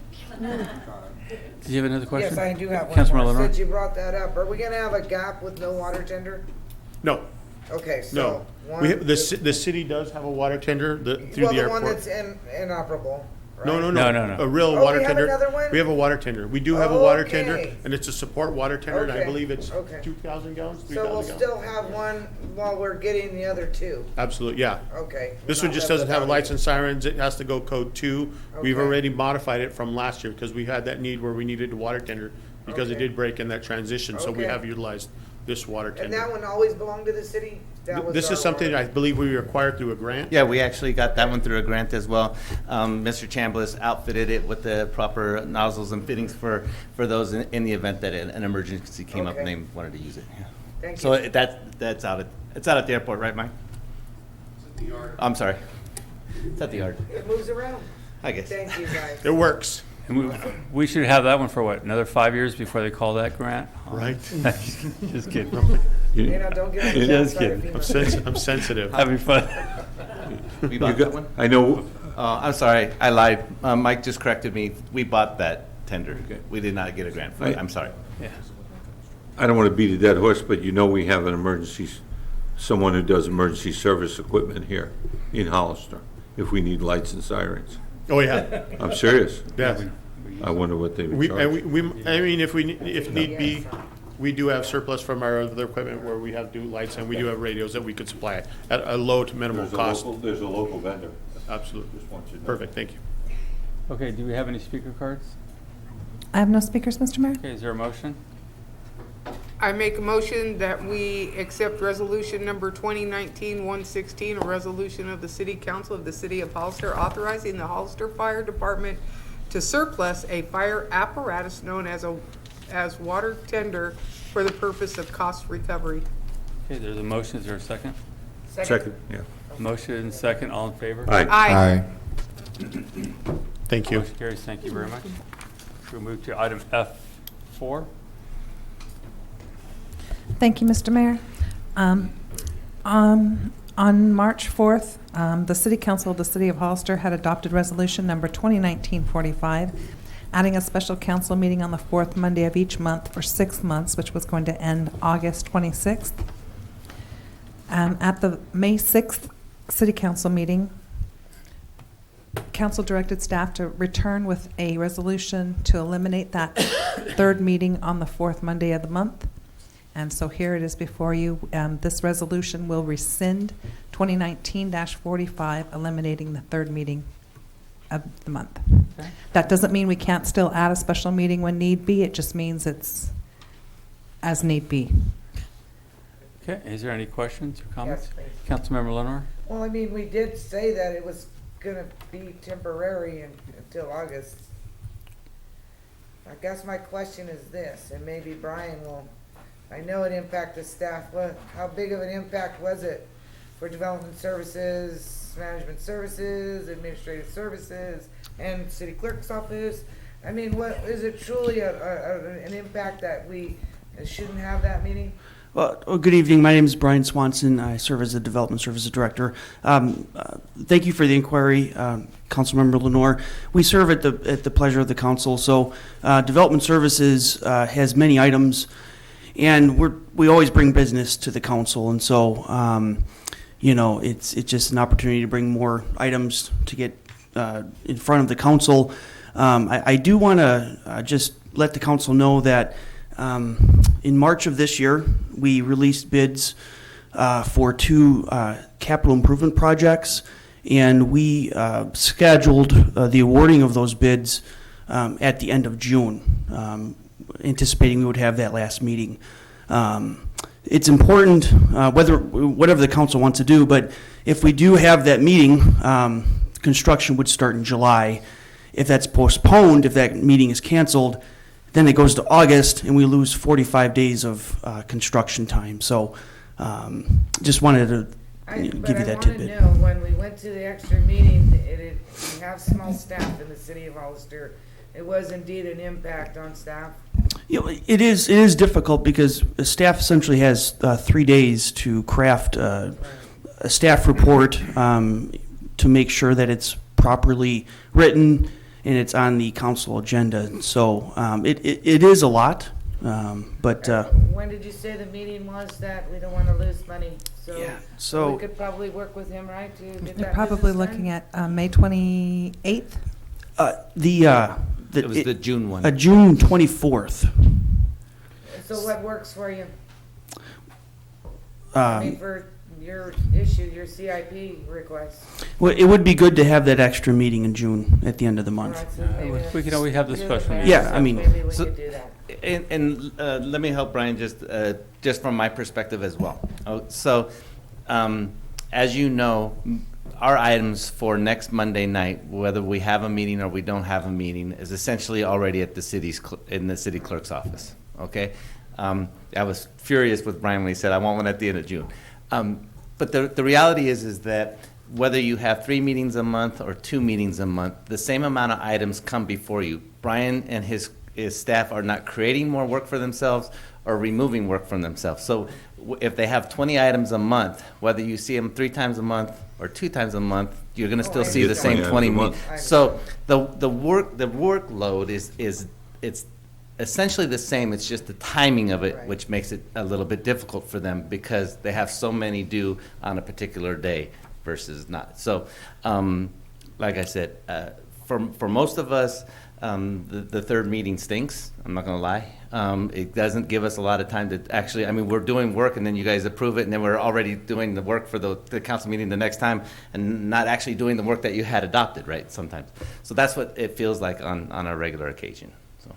Did you have another question? Yes, I do have one Councilman more. Lenore? Since you brought that up, are we gonna have a gap with no water tender? No, Okay, so. no. one- The city does have a water tender through Well, the the one airport. that's inoperable, right? No. No. A real Oh, water we have tender. another one? We have a water tender. We do have a water tender, Okay. and it's a support water tender, and I Okay, believe it's okay. 2,000 gallons, So we'll 3,000 gallons. still have one while we're getting the other two? Absolutely, yeah. Okay. This We're one not just left doesn't have without lights it. and sirens. It has to go code 2. We've Okay. already modified it from last year because we had that need where we needed a water tender because it Okay. did break in that transition, so we Okay. have utilized this water And that tender. one always belonged to the city? That was This our is something water- I believe we acquired through a grant. Yeah, we actually got that one through a grant as well. Mr. Chambliss outfitted it with the proper nozzles and fittings for those in the event that an emergency came up and Okay. they wanted to use it. Yeah. Thank So you. that's out at the airport, right, Mike? I'm sorry. It's at the yard, It moves around. I guess. Thank you, guys. It works. And we should have that one for what, another 5 years before they call that grant? Right. Just kidding. You know, don't get on the Just bad side of kidding. FEMA. I'm sensitive. Having fun. We bought that one? I know, I'm sorry, I lied. Mike just corrected me. We bought that tender. We did not get a grant for it. I'm sorry. Yeah. I don't want to beat a dead horse, but you know we have an someone who does emergency service equipment here in Hollister, if we need lights and sirens. Oh, yeah. I'm serious. Yeah. I wonder what they would We, charge. and I mean, if need be, we do have surplus from our other equipment where we have lights and we do have radios that we could supply at a low to minimal cost. There's a local vendor. Absolutely. Just want you to know. Perfect, thank you. Okay, do we have any speaker cards? I have no speakers, Mr. Mayor. Okay, is there a motion? I make a motion that we accept resolution number 2019-116, a resolution of the City Council of the City of Hollister authorizing the Hollister Fire Department to surplus a fire apparatus known as water tender for the purpose of cost recovery. Okay, there's a motion. Is there a second? Second, yeah. Motion and second. All in favor? Aye. Aye. Thank you. Motion carries. Thank you very much. We'll move to item F4. Thank you, Mr. Mayor. On March 4th, the City Council of the City of Hollister had adopted resolution number 2019-45, adding a special council meeting on the fourth Monday of each month for 6 months, which was going to end August 26th. At the May 6th City Council meeting, Council directed staff to return with a resolution to eliminate that third meeting on the fourth Monday of the month. And so here it is before you. This resolution will rescind 2019-45, eliminating the third meeting of the month. Okay. That doesn't mean we can't still add a special meeting when need be. It just means it's as need be. Okay, is there any questions or comments? Yes, please. Councilmember Lenore? Well, I mean, we did say that it was gonna be temporary until August. I guess my question is this, and maybe Brian will, I know it impacted staff, how big of an impact was it for development services, management services, administrative services, and city clerk's office? I mean, what, is it truly an impact that we shouldn't have that meeting? Well, good evening. My name is Brian Swanson. I serve as the Development Services Director. Thank you for the inquiry, Councilmember Lenore. We serve at the pleasure of the council. So, Development Services has many items, and we always bring business to the council. And so, you know, it's just an opportunity to bring more items to get in front of the council. I do want to just let the council know that in March of this year, we released bids for 2 capital improvement projects, and we scheduled the awarding of those bids at the end of June, anticipating we would have that last meeting. It's important, whatever the council wants to do, but if we do have that meeting, construction would start in July. If that's postponed, if that meeting is canceled, then it goes to August, and we lose 45 days of construction time. So just wanted to give you that tidbit. But I want to know, when we went to the extra meeting, we have small staff in the city of Hollister. It was indeed an impact on staff. You know, it is difficult because staff essentially has 3 days to craft a staff report to make sure that it's properly written and it's on the council agenda. So it is a lot, but when did you say the meeting was that we don't want to lose money? So we could probably work with him, right, to get that You're probably business looking done? at May 28th. It was the June one. June 24th. So what works for you? I mean, for your issue, your CIP request. Well, it would be good to have that extra meeting in June at the end of the month. We can always have the special meeting. Yeah, I mean, Maybe we So- could do that. And let me help Brian just from my perspective as well. So, as you know, our items for next Monday night, whether we have a meeting or we don't have a meeting, is essentially already at the in the city clerk's office. Okay, I was furious with Brian when he said I want one at the end of June. But the reality is that whether you have 3 meetings a month or 2 meetings a month, the same amount of items come before you. Brian and his staff are not creating more work for themselves or removing work from themselves. So if they have 20 items a month, whether you see them 3 times a month or 2 times a month, you're going to still see the same 20 meetings. So the workload it's essentially the same. It's just the timing of it, which makes it a little bit difficult for them because they have so many due on a particular day versus not. So, like I said, for most of us, the third meeting stinks. I'm not going to lie. It doesn't give us a lot of time to actually, I mean, we're doing work and then you guys approve it and then we're already doing the work for the council meeting the next time and not actually doing the work that you had adopted, right, sometimes. So that's what it feels like on a regular occasion. So.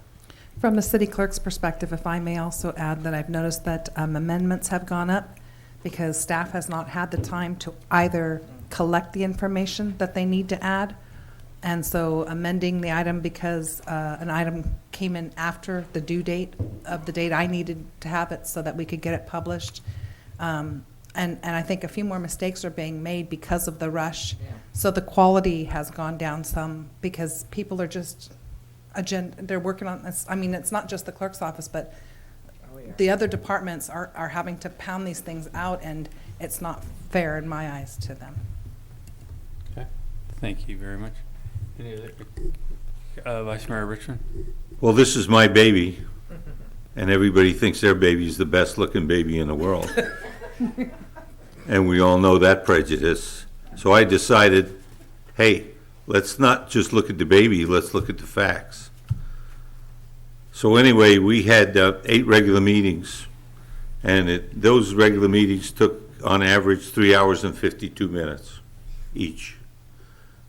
From the city clerk's perspective, if I may also add that I've noticed that amendments have gone up because staff has not had the time to either collect the information that they need to add, and so amending the item because an item came in after the due date of the date I needed to have it so that we could get it published. And I think a few more mistakes are being made because of the rush. Yeah. So the quality has gone down some because people are just, they're working on this. I mean, it's not just the clerk's office, but the other departments are having to pound these things out, and it's not fair in my eyes to them. Okay, thank you very much. Any other, Vice Mayor Richmond? Well, this is my baby, and everybody thinks their baby is the best-looking baby in the world. And we all know that prejudice. So I decided, hey, let's not just look at the baby, let's look at the facts. So anyway, we had 8 regular meetings, and those regular meetings took, on average, 3 hours and 52 minutes each,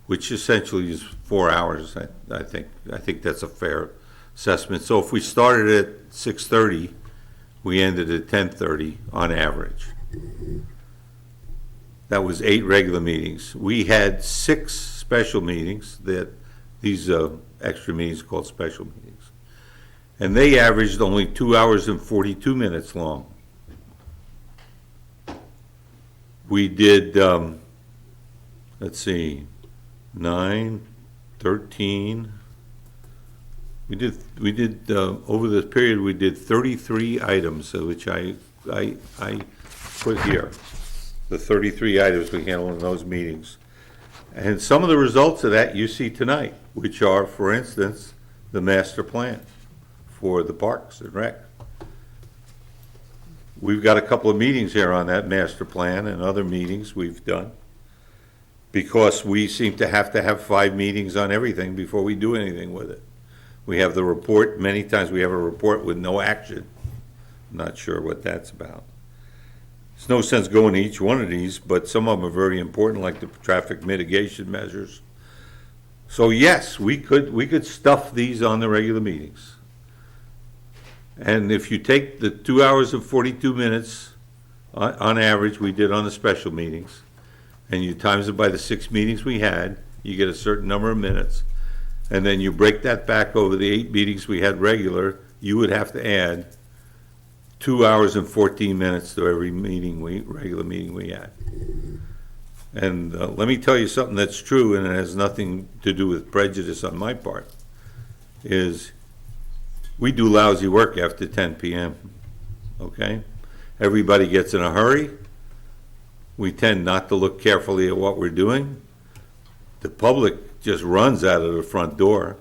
which essentially is 4 hours. I think that's a fair assessment. So if we started at 6:30, we ended at 10:30 on average. That was 8 regular meetings. We had 6 special meetings, these extra meetings called special meetings. And they averaged only 2 hours and 42 minutes long. We did, let's see, 9, 13, We did, over this period, we did 33 items, which I put here. The 33 items we handled in those meetings. And some of the results of that you see tonight, which are, for instance, the master plan for the Parks and Rec. We've got a couple of meetings here on that master plan and other meetings we've done, because we seem to have 5 meetings on everything before we do anything with it. We have the report, many times we have a report with no action. I'm not sure what that's about. There's no sense going to each one of these, but some of them are very important, like the traffic mitigation measures. So yes, we could stuff these on the regular meetings. And if you take the 2 hours and 42 minutes on average we did on the special meetings, and you times it by the 6 meetings we had, you get a certain number of minutes. And then you break that back over the 8 meetings we had regular, you would have to add 2 hours and 14 minutes to every regular meeting we had. And let me tell you something that's true, and it has nothing to do with prejudice on my part, is we do lousy work after 10 p.m., okay? Everybody gets in a hurry. We tend not to look carefully at what we're doing. The public just runs out of the front door.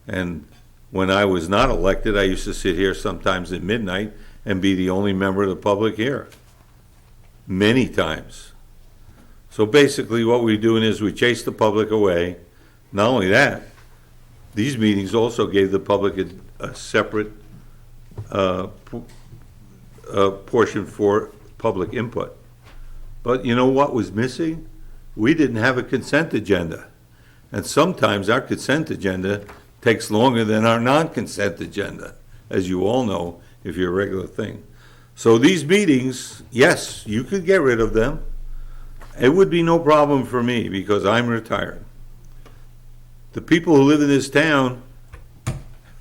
And when I was not elected, I used to sit here sometimes at midnight and be the only member of the public here. Many times. So basically what we're doing is we chase the public away. Not only that, these meetings also gave the public a separate portion for public input. But you know what was missing? We didn't have a consent agenda. And sometimes our consent agenda takes longer than our non-consent agenda, as you all know, if you're a regular thing. So these meetings, yes, you could get rid of them. It would be no problem for me because I'm retired. The people who live in this town,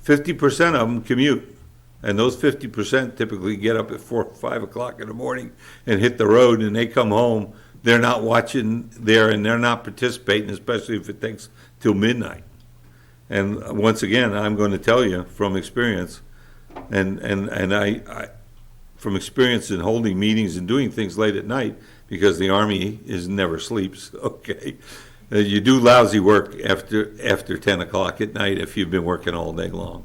50% of them commute. And those 50% typically get up at 4 or 5 o'clock in the morning and hit the road, and they come home. They're not watching there, and they're not participating, especially if it takes till midnight. And once again, I'm going to tell you from experience, and I from experience in holding meetings and doing things late at night, because the Army never sleeps, okay? You do lousy work after 10 o'clock at night if you've been working all day long.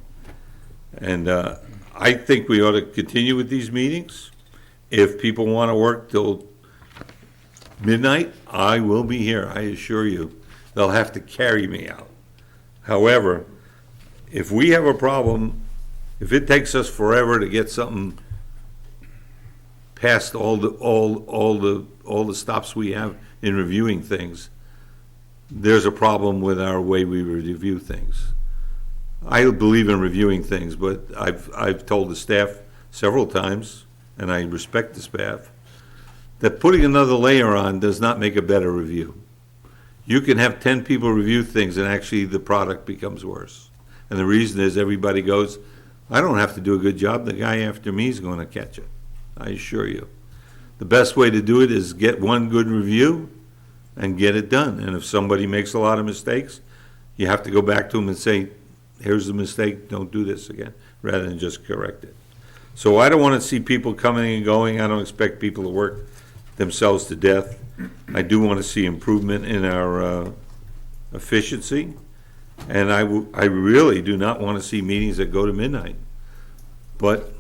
And I think we ought to continue with these meetings. If people want to work till midnight, I will be here, I assure you. They'll have to carry me out. However, if we have a problem, if it takes us forever to get something past all the stops we have in reviewing things, there's a problem with our way we review things. I believe in reviewing things, but I've told the staff several times, and I respect the staff, that putting another layer on does not make a better review. You can have 10 people review things and actually the product becomes worse. And the reason is everybody goes, I don't have to do a good job, the guy after me is going to catch it. I assure you. The best way to do it is get one good review and get it done. And if somebody makes a lot of mistakes, you have to go back to them and say, here's the mistake, don't do this again, rather than just correct it. So I don't want to see people coming and going. I don't expect people to work themselves to death. I do want to see improvement in our efficiency, and I really do not want to see meetings that go to midnight. But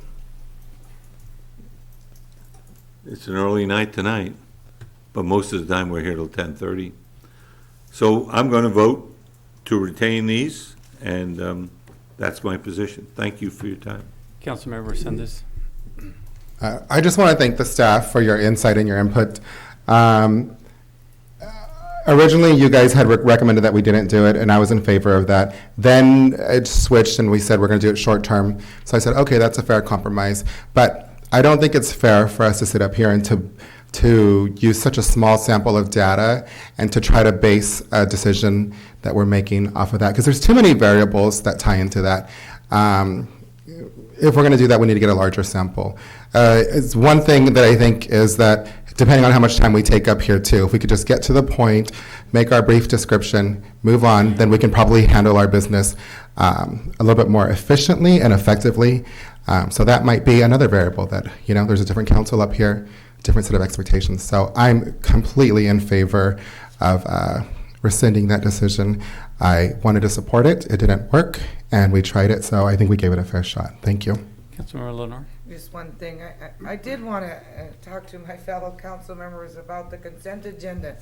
it's an early night tonight, but most of the time we're here till 10:30. So I'm going to vote to retain these, and that's my position. Thank you for your time. Councilmember Sanders. I just want to thank the staff for your insight and your input. Originally, you guys had recommended that we didn't do it, and I was in favor of that. Then it switched, and we said we're going to do it short term. So I said, okay, that's a fair compromise. But I don't think it's fair for us to sit up here and to use such a small sample of data and to try to base a decision that we're making off of that, because there's too many variables that tie into that. If we're going to do that, we need to get a larger sample. It's one thing that I think is that, depending on how much time we take up here too, if we could just get to the point, make our brief description, move on, then we can probably handle our business a little bit more efficiently and effectively. So that might be another variable that, there's a different council up here, different set of expectations. So I'm completely in favor of rescinding that decision. I wanted to support it. It didn't work, and we tried it, so I think we gave it a fair shot. Thank you. Councilmember Lenore? Just one thing, I did want to talk to my fellow council members about the consent agenda.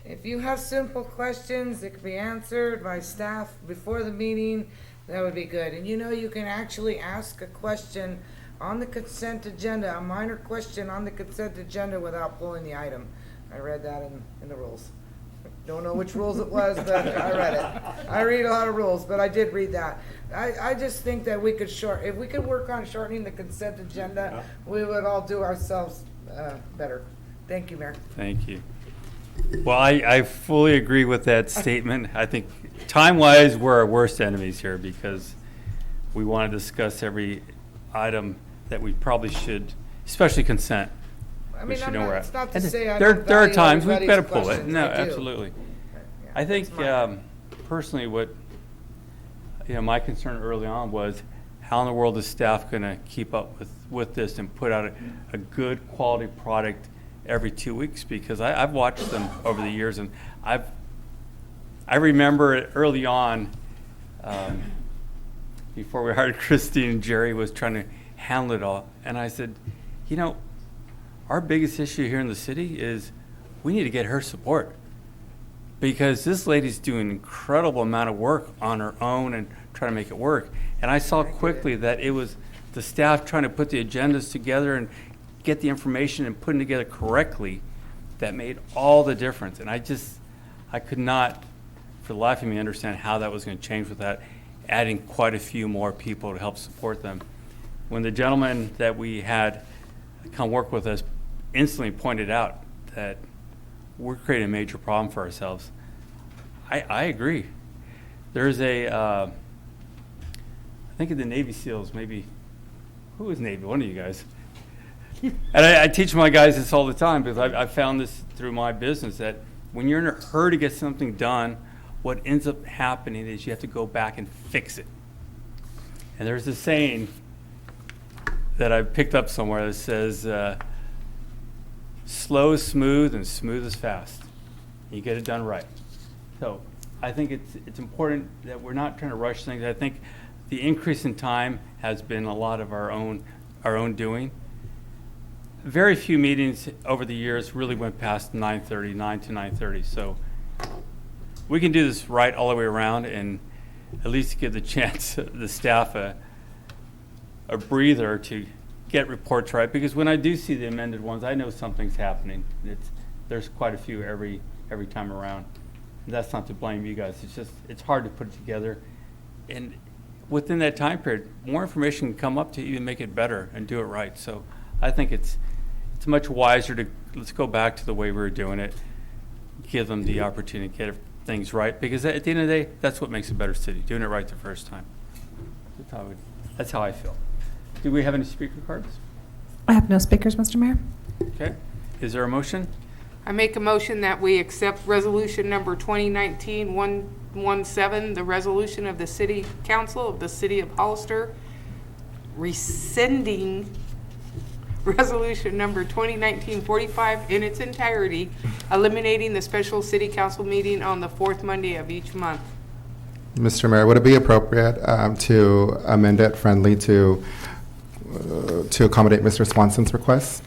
If you have simple questions that can be answered by staff before the meeting, that would be good. And you can actually ask a question on the consent agenda, a minor question on the consent agenda without pulling the item. I read that in the rules. Don't know which rules it was, but I read it. I read a lot of rules, but I did read that. I just think that we could if we could work on shortening the consent agenda, we would all do ourselves better. Thank you, Mayor. Thank you. Well, I fully agree with that statement. I think time-wise, we're our worst enemies here because we want to discuss every item that we probably should, especially consent. I mean, it's not to And say I there don't are value times we've got to everybody's pull it. questions. No, I do. absolutely. Yeah, I think that's personally, what my concern early on was how in the world is staff going to keep up with this and put out a good quality product every 2 weeks? Because I've watched them over the years, and I remember it early on, before we hired Christine and Jerry was trying to handle it all, and I said, our biggest issue here in the city is we need to get her support, because this lady's doing an incredible amount of work on her own and trying to make it work. And I saw quickly that it was the staff trying to put the agendas together and get the information and putting together correctly that made all the difference. And I could not, for the life of me, understand how that was going to change without adding quite a few more people to help support them. When the gentleman that we had come work with us instantly pointed out that we're creating a major problem for ourselves, I agree. There's I think of the Navy SEALs, maybe, who is Navy? One of you guys. And I teach my guys this all the time because I found this through my business, that when you're in a hurry to get something done, what ends up happening is you have to go back and fix it. And there's a saying that I picked up somewhere that says, slow is smooth and smooth is fast. You get it done right. So I think it's important that we're not trying to rush things. I think the increase in time has been a lot of our own doing. Very few meetings over the years really went past 9 to 9:30. So we can do this right all the way around and at least give the chance, the staff a breather to get reports right. Because when I do see the amended ones, I know something's happening. There's quite a few every time around. And that's not to blame you guys. It's hard to put it together. And within that time period, more information can come up to even make it better and do it right. So I think it's much wiser to let's go back to the way we were doing it, give them the opportunity to get things right, because at the end of the day, that's what makes a better city, doing it right the first time. That's how I feel. Do we have any speaker cards? I have no speakers, Mr. Mayor. Okay. Is there a motion? I make a motion that we accept resolution number 2019-117, the resolution of the City Council of the City of Hollister, rescinding resolution number 2019-45 in its entirety, eliminating the special City Council meeting on the fourth Monday of each month. Mr. Mayor, would it be appropriate to amend it friendly to accommodate Mr. Swanson's requests?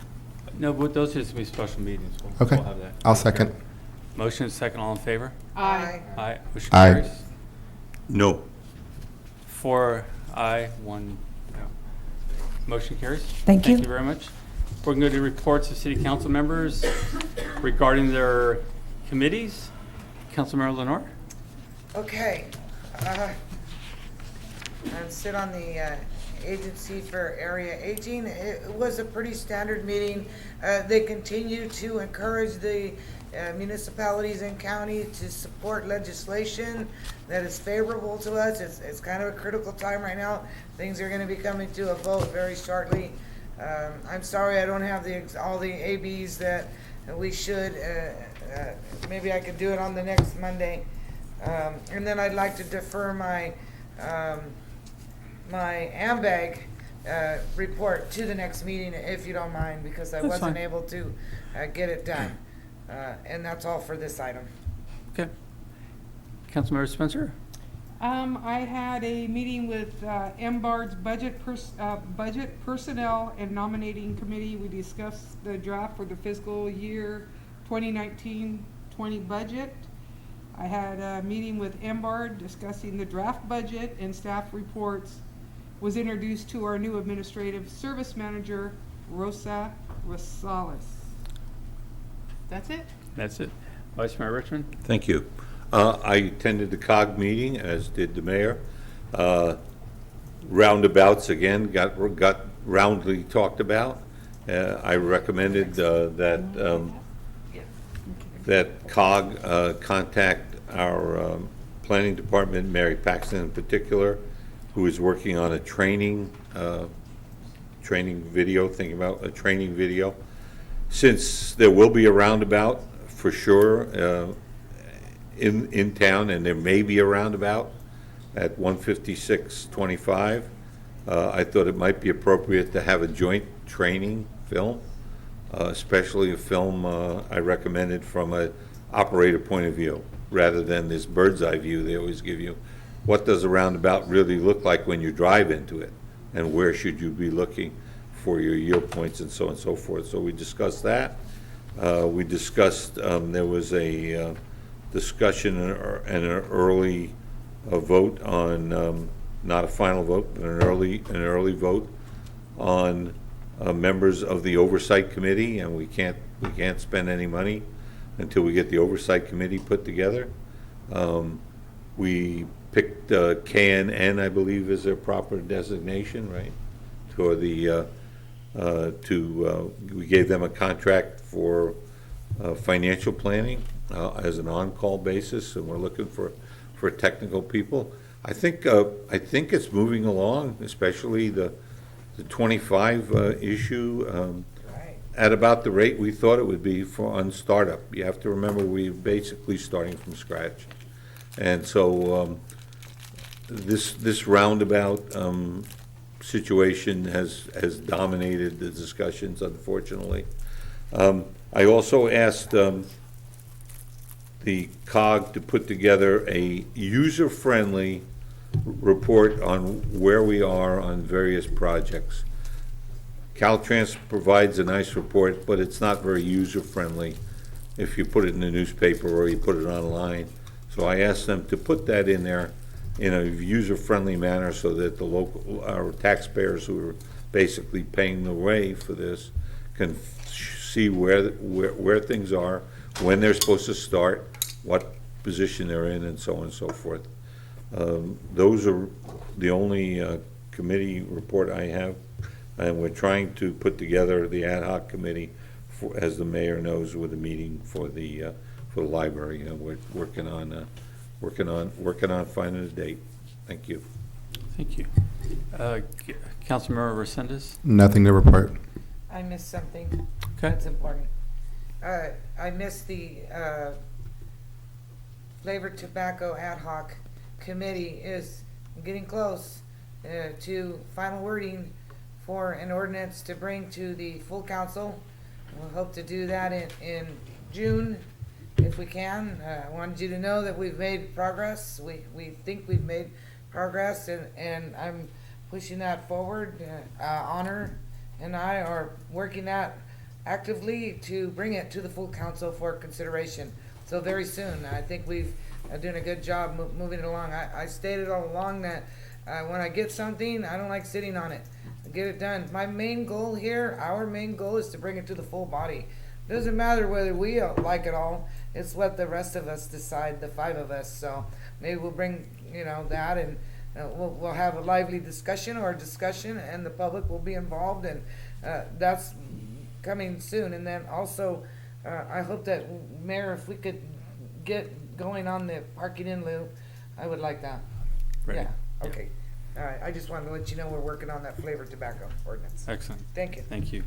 No, but those just be special meetings. Okay. We'll have that. I'll second. Motion is second. All in favor? Aye. Aye. Motion Aye. carries. No. 4 aye, 1 no. Motion carries. Thank you. Thank you very much. We're going to do reports of city council members regarding their committees. Councilmember Lenore? Okay. I sit on the Agency for Area Aging. It was a pretty standard meeting. They continue to encourage the municipalities and county to support legislation that is favorable to us. It's kind of a critical time right now. Things are going to be coming to a vote very shortly. I'm sorry I don't have all the ABs that we should. Maybe I could do it on the next Monday. And then I'd like to defer my my AMBAG report to the next meeting, if you don't mind, because I That's wasn't fine. able to get it done. And that's all for this item. Okay. Councilmember Spencer? I had a meeting with MBARD's budget personnel and nominating committee. We discussed the draft for the fiscal year 2019-20 budget. I had a meeting with MBARD discussing the draft budget and staff reports. Was introduced to our new administrative service manager, Rosa Rosales. That's it. That's it. Vice Mayor Richmond? Thank you. I attended the COG meeting, as did the mayor. Roundabouts, again, got roundly talked about. I recommended that COG contact our planning department, Mary Paxton in particular, who is working on a training video, thinking about a training video. Since there will be a roundabout for sure in town, and there may be a roundabout at 15625, I thought it might be appropriate to have a joint training film, especially a film I recommended from an operator point of view, rather than this bird's eye view they always give you. What does a roundabout really look like when you drive into it, and where should you be looking for your yield points and so on and so forth. So we discussed that. We discussed, there was a discussion and an early vote on, not a final vote, but an early vote on members of the oversight committee, and we can't spend any money until we get the oversight committee put together. We picked KNN, I believe, is their proper designation, right? For the we gave them a contract for financial planning as an on-call basis, and we're looking for technical people. I think it's moving along, especially the 25 issue, at about the rate we thought it would be on startup. You have to remember we're basically starting from scratch, and so this roundabout situation has dominated the discussions, unfortunately. I also asked the COG to put together a user-friendly report on where we are on various projects. Caltrans provides a nice report, but it's not very user-friendly if you put it in the newspaper or you put it online. So I asked them to put that in there in a user-friendly manner so that our taxpayers who are basically paying the way for this can see where things are, when they're supposed to start, what position they're in, and so on and so forth. Those are the only committee report I have, and we're trying to put together the ad hoc committee, as the mayor knows, with a meeting for the library. We're working on finding a date. Thank you. Thank you. Councilmember Resendez? Nothing to report. I missed something. Okay. That's important. I missed the flavored tobacco ad hoc committee is getting close to final wording for an ordinance to bring to the full council. We'll hope to do that in June if we can. I wanted you to know that we've made progress. We think we've made progress, and I'm pushing that forward. Honor and I are working that actively to bring it to the full council for consideration. So very soon, I think we've doing a good job moving it along. I stated all along that when I get something, I don't like sitting on it. Get it done. My main goal here, our main goal, is to bring it to the full body. Doesn't matter whether we like it all. It's what the rest of us decide, the 5 of us. So maybe we'll bring that, and we'll have a lively discussion, and the public will be involved, and that's coming soon. And then also, I hope that, Mayor, if we could get going on the parking in lieu, I would like that. Right. Yeah. Okay. All right. I just wanted to let you know we're working on that flavored tobacco ordinance. Excellent. Thank you. Thank you.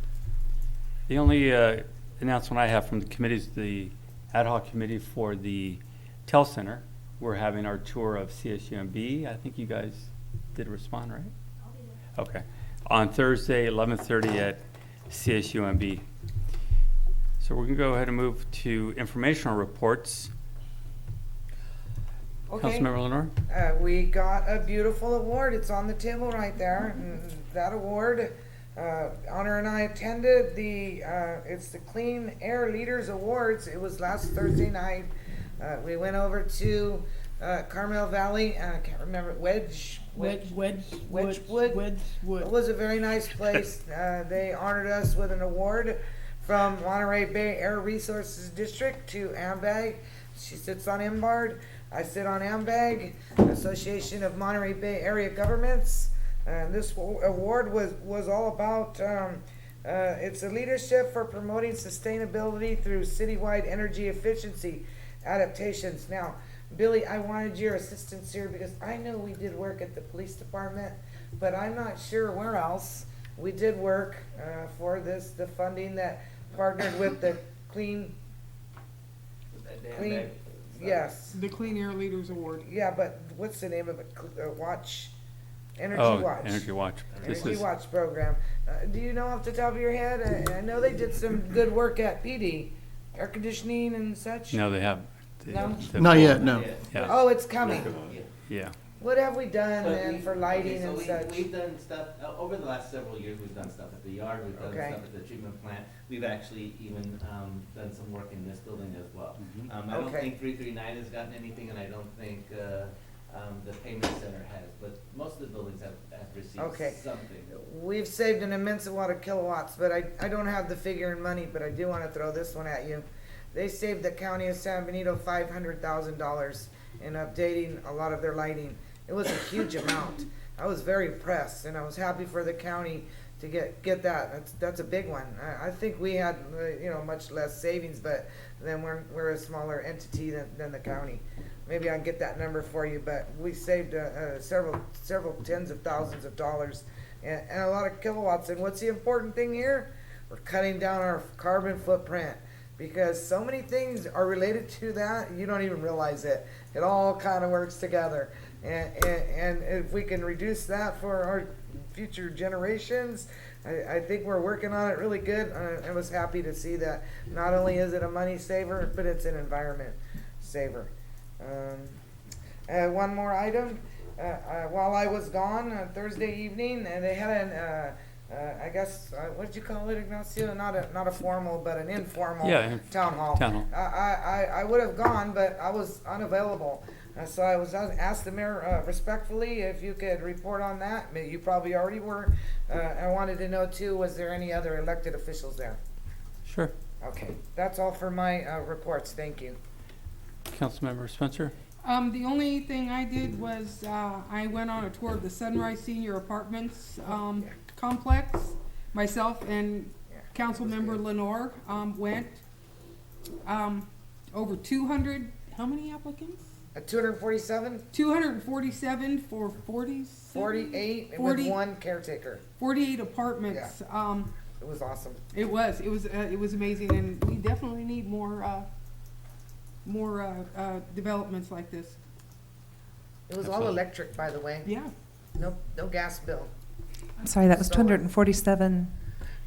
The only announcement I have from the committee is the ad hoc committee for the Tel Center, we're having our tour of CSUMB. I think you guys did respond, right? Okay. On Thursday, 11:30 at CSUMB. So we're going to go ahead and move to informational reports. Okay. Councilmember Lenore? We got a beautiful award. It's on the table right there. And that award, Honor and I attended it's the Clean Air Leaders Awards. It was last Thursday night. We went over to Carmel Valley. I can't remember, Wedgewood. It was a very nice place. They honored us with an award from Monterey Bay Air Resources District to AMBAG. She sits on MBARD. I sit on AMBAG, Association of Monterey Bay Area Governments. And this award was all about, it's a leadership for promoting sustainability through citywide energy efficiency adaptations. Now, Billy, I wanted your assistance here because I know we did work at the police department, but I'm not sure where else we did work for the funding that partnered with the clean, yes. The Clean Air Leaders Award. Yeah, but what's the name of it? Energy Watch. Energy Watch. Energy Watch program. Do you know off the top of your head? I know they did some good work at PD, air conditioning and such. No, they have. No? Not yet, no. Yeah. Oh, it's coming. Yeah. What have we done But then for lighting and such? We've done stuff, over the last several years, we've done stuff at the yard, we've done Okay. stuff at the treatment plant. We've actually even done some work in this building as well. I don't Okay. think 339 has gotten anything, and I don't think the payment center has, but most of the buildings have received Okay. something. We've saved an immense amount of kilowatts, but I don't have the figure in money, but I do want to throw this one at you. They saved the county of San Benito $500,000 in updating a lot of their lighting. It was a huge amount. I was very impressed, and I was happy for the county to get that. That's a big one. I think we had much less savings, but then we're a smaller entity than the county. Maybe I can get that number for you, but we saved several tens of thousands of dollars and a lot of kilowatts. And what's the important thing here? We're cutting down our carbon footprint, because so many things are related to that, you don't even realize it. It all kind of works together. And if we can reduce that for our future generations, I think we're working on it really good. I was happy to see that not only is it a money saver, but it's an environment saver. One more item. While I was gone Thursday evening, they had an I guess what did you call it, Ignacio? Not a formal, but an informal town hall. I would have gone, but I was unavailable. So I was asked the mayor respectfully if you could report on that. You probably already were. I wanted to know too, was there any other elected officials there? Sure. Okay, that's all for my reports. Thank you. Councilmember Spencer? The only thing I did was, I went on a tour of the Sunrise Senior Apartments, complex. Myself and Councilmember Lenore, went. Over 200, how many applicants? 247? 247 for 48 with one caretaker. 48 apartments. It was awesome. It was amazing, and we definitely need more developments like this. It was all electric, by the way. Yeah. No gas bill. I'm sorry, that was 247.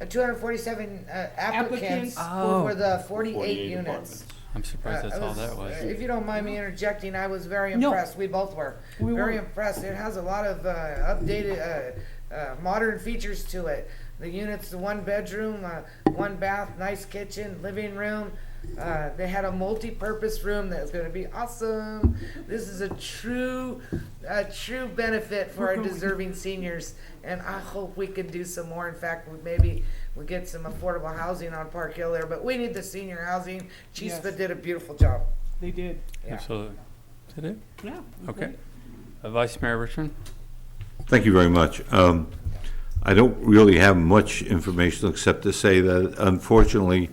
247 applicants for the 48 units. I'm surprised that's all that was. If you don't mind me interjecting, I was very No. impressed. We both were. Very impressed. It has a lot of updated, modern features to it. The units, the one bedroom, one bath, nice kitchen, living room. They had a multi-purpose room that's going to be awesome. This is a true benefit for our deserving seniors, and I hope we can do some more. In fact, maybe we get some affordable housing on Park Hill there, but we need the senior housing. Chispa did a beautiful job. They did. Yeah. Absolutely. Is that it? Yeah. Okay. Vice Mayor Richmond? Thank you very much. I don't really have much information except to say that unfortunately,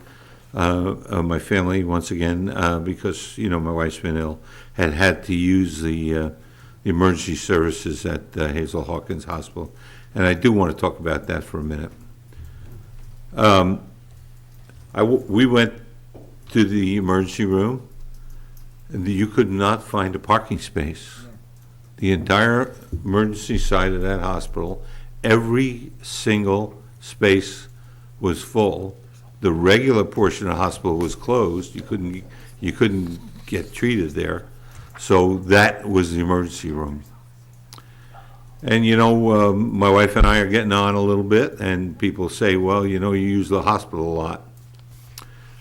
my family, once again, because, my wife's been ill, had to use the emergency services at Hazel Hawkins Hospital. And I do want to talk about that for a minute. We went to the emergency room, you could not find a parking space. The entire emergency side of that hospital, every single space was full. The regular portion of the hospital was closed. You couldn't get treated there. So that was the emergency room. And my wife and I are getting on a little bit, and people say, well, you use the hospital a lot.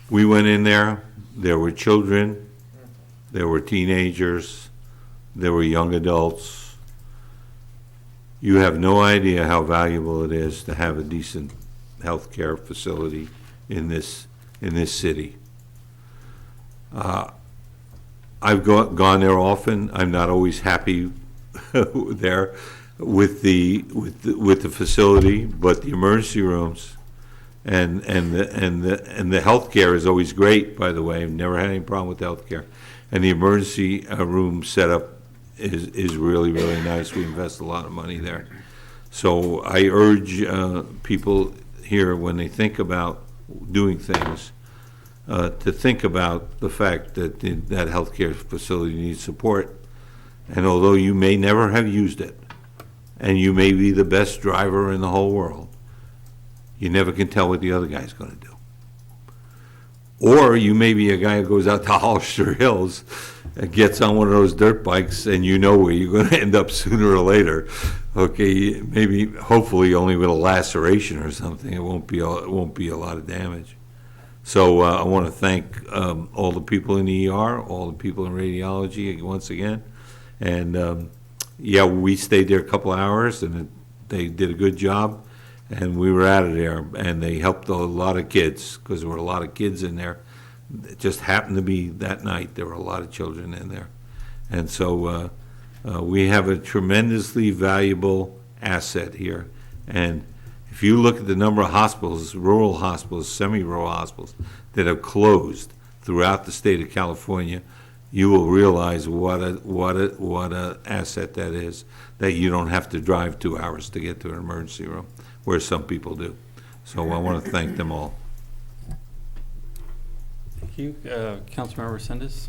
We went in there, there were children, there were teenagers, there were young adults. You have no idea how valuable it is to have a decent healthcare facility in this city. I've gone there often. I'm not always happy there with the facility, but the emergency rooms and the healthcare is always great. By the way, I've never had any problem with healthcare, and the emergency room setup is really, really nice. We invest a lot of money there. So I urge people here, when they think about doing things, to think about the fact that that healthcare facility needs support. And although you may never have used it, and you may be the best driver in the whole world, you never can tell what the other guy's going to do. Or you may be a guy who goes out to Hollister Hills and gets on one of those dirt bikes, and you know where you're going to end up sooner or later. Okay, maybe, hopefully, only with a laceration or something. It won't be a lot of damage. So I want to thank all the people in the ER, all the people in radiology once again, and we stayed there a couple of hours, and they did a good job. And we were out of there, and they helped a lot of kids, because there were a lot of kids in there. It just happened to be that night there were a lot of children in there. And so we have a tremendously valuable asset here. And if you look at the number of hospitals, rural hospitals, semi-rural hospitals, that have closed throughout the state of California, you will realize what a asset that is, that you don't have to drive 2 hours to get to an emergency room, where some people do. So I want to thank them all. Thank you. Councilmember Sendes?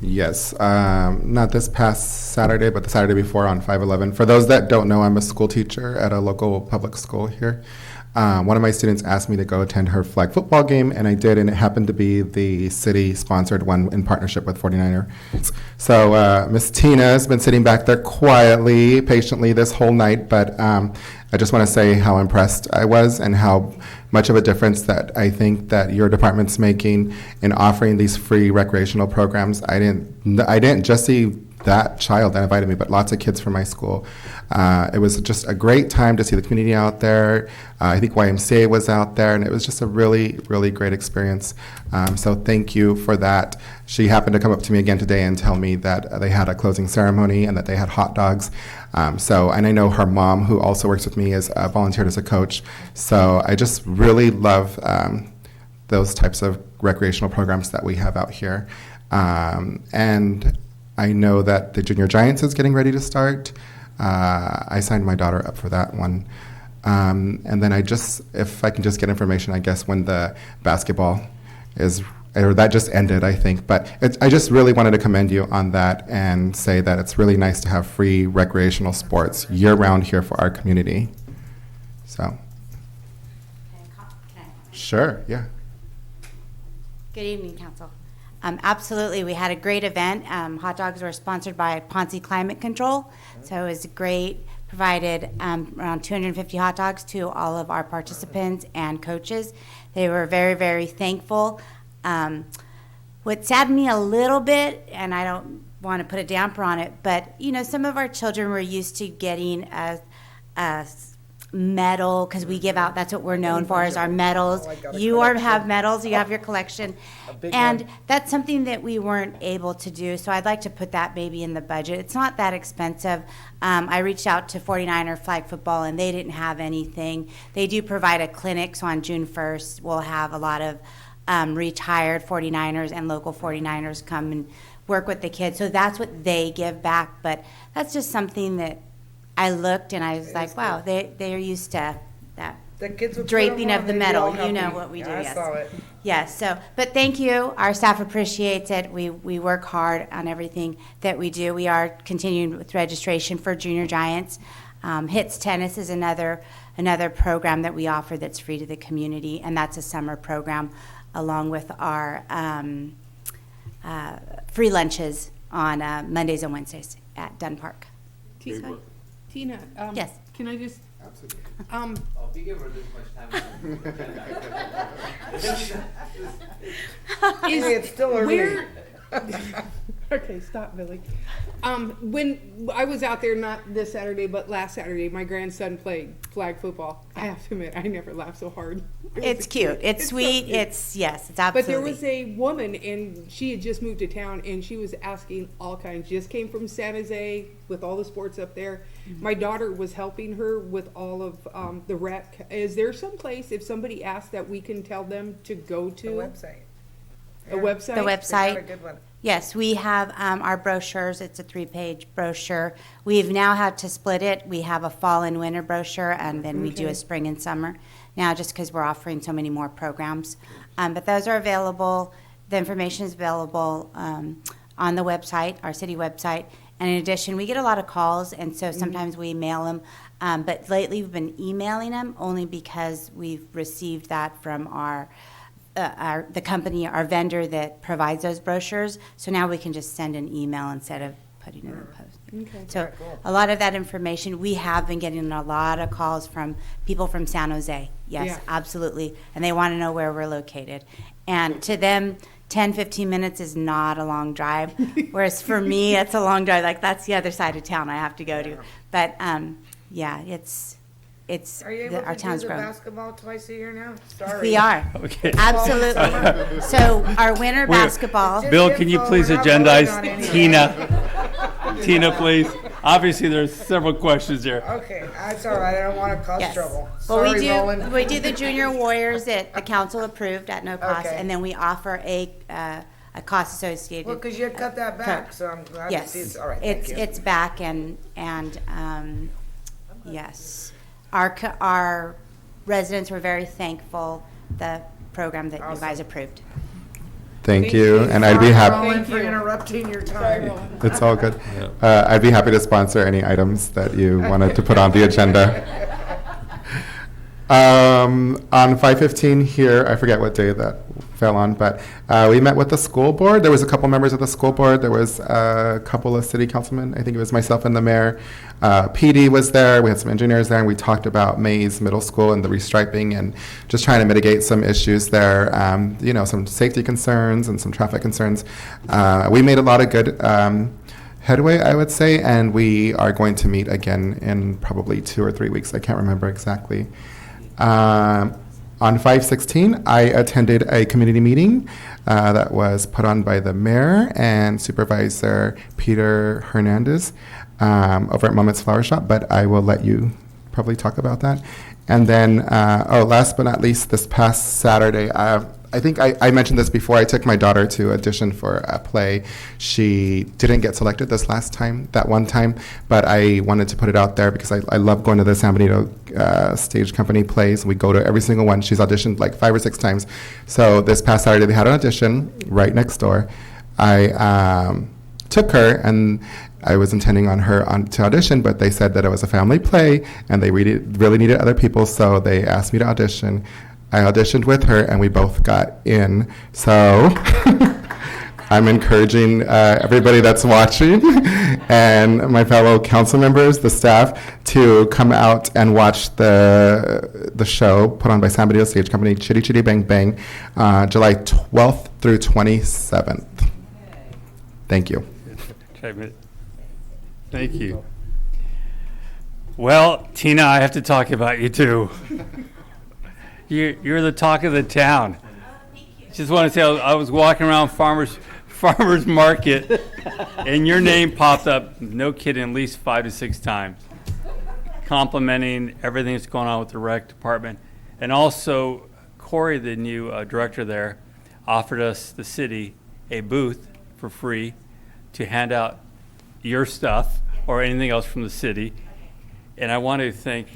Yes, not this past Saturday, but the Saturday before on 5/11. For those that don't know, I'm a school teacher at a local public school here. One of my students asked me to go attend her flag football game, and I did, and it happened to be the city-sponsored one in partnership with 49er. So Miss Tina has been sitting back there quietly, patiently this whole night, but I just want to say how impressed I was and how much of a difference that I think that your department's making in offering these free recreational programs. I didn't just see that child that invited me, but lots of kids from my school. It was just a great time to see the community out there. I think YMCA was out there, and it was just a really, really great experience. So thank you for that. She happened to come up to me again today and tell me that they had a closing ceremony and that they had hot dogs. And I know her mom, who also works with me, is volunteered as a coach. So I just really love those types of recreational programs that we have out here. And I know that the Junior Giants is getting ready to start. I signed my daughter up for that one. And then if I can just get information, I guess, when the basketball that just ended, I think. But I just really wanted to commend you on that and say that it's really nice to have free recreational sports year-round here for our community. So. Sure, yeah. Good evening, Council. Absolutely, we had a great event. Hot dogs were sponsored by Ponce Climate Control, so it was great. Provided around 250 hot dogs to all of our participants and coaches. They were very, very thankful. What saddened me a little bit, and I don't want to put a damper on it, but some of our children were used to getting a medal, because we give out, that's what we're known for, is our medals. You have medals, you have your collection, and that's something that we weren't able to do, so I'd like to put that maybe in the budget. It's not that expensive. I reached out to 49er flag football, and they didn't have anything. They do provide a clinic, so on June 1st we'll have a lot of retired 49ers and local 49ers come and work with the kids, so that's what they give back. But that's just something that I looked and I was like, wow, they're used to that The kids would put draping them of on, the they'd be all medal. You know happy. what we do, Yeah, I yes. saw it. Yes, so, but thank you. Our staff appreciates it. We work hard on everything that we do. We are continuing with registration for Junior Giants. HITS Tennis is another program that we offer that's free to the community, and that's a summer program along with our free lunches on Mondays and Wednesdays at Dunn Park. Tina, Yes. can I just? Absolutely. If you give her this much time. Hey, it's still early. Where? Okay, stop, Billy. When I was out there, not this Saturday, but last Saturday, my grandson played flag football. I have to admit, I never laughed so hard. It's cute. It's sweet. So cute. It's absolutely. But there was a woman, and she had just moved to town, and she was asking all kinds. Just came from San Jose with all the sports up there. Mm-hmm. My daughter was helping her with all of the rec. Is there some place, if somebody asks, that we can tell them to go to? The website. A website? The website. They got a good one. Yes, we have our brochures. It's a 3-page brochure. We've now had to split it. We have a fall and winter brochure, and then we do a spring and summer now, just because we're offering so many more programs. But those are available. The information is available on the website, our city website. And in addition, we get a lot of calls, and so sometimes we mail them. But lately, we've been emailing them only because we've received that from the company, our vendor that provides those brochures. So now we can just send an email instead of putting it in the post. Okay. So a lot of that information, we have been getting a lot of calls from people from San Jose. Yes, Yeah. absolutely. And they want to know where we're located. And to them, 10, 15 minutes is not a long drive. Whereas for me, it's a long drive. Like, that's the other side of town I have to go to. But yeah, Are you able our to town's do the growing. basketball twice a year now? Sorry. We are. Okay. Absolutely. So our winter basketball. Bill, can you please We're not voting on agendize anything. Tina? Tina, please. Obviously, there's several questions there. Okay, that's all right. I don't want to cause Yes. trouble. Well, Sorry, Roland. we do the junior warriors that the council approved at no cost, Okay. and then we offer a cost associated. Well, because you had cut that back, so I'm glad to Yes, see it's, all right, thank you. it's back and yes, our residents were very thankful the program that you guys approved. Thank you, and I'd be happy. Roland, for interrupting your time. It's all good. I'd be happy to sponsor any items that you wanted to put on the agenda. On 5/15 here, I forget what day that fell on, but we met with the school board. There was a couple members of the school board. There was a couple of city councilmen. I think it was myself and the mayor. PD was there. We had some engineers there, and we talked about Mays Middle School and the restriping and just trying to mitigate some issues there. Some safety concerns and some traffic concerns. We made a lot of good headway, I would say, and we are going to meet again in probably 2 or 3 weeks. I can't remember exactly. On 5/16, I attended a community meeting that was put on by the mayor and Supervisor Peter Hernandez over at Moment's Flower Shop, but I will let you probably talk about that. And then, last but not least, this past Saturday, I think I mentioned this before. I took my daughter to audition for a play. She didn't get selected that one time, but I wanted to put it out there because I love going to the San Benito Stage Company plays. We go to every single one. She's auditioned like 5 or 6 times. So this past Saturday, they had an audition right next door. I took her, and I was intending on her to audition, but they said that it was a family play, and they really needed other people, so they asked me to audition. I auditioned with her, and we both got in. So I'm encouraging everybody that's watching and my fellow council members, the staff, to come out and watch the show put on by San Benito Stage Company, Chitty Chitty Bang Bang, July 12th through 27th. Thank you. Thank you. Well, Tina, I have to talk about you too. You're the talk of the town. Just want to say, I was walking around farmers market, and your name popped up. No kidding, at least 5 to 6 times, complimenting everything that's going on with the rec department, and also Corey, the new director there, offered us the city a booth for free to hand out your stuff or anything else from the city. And I want to thank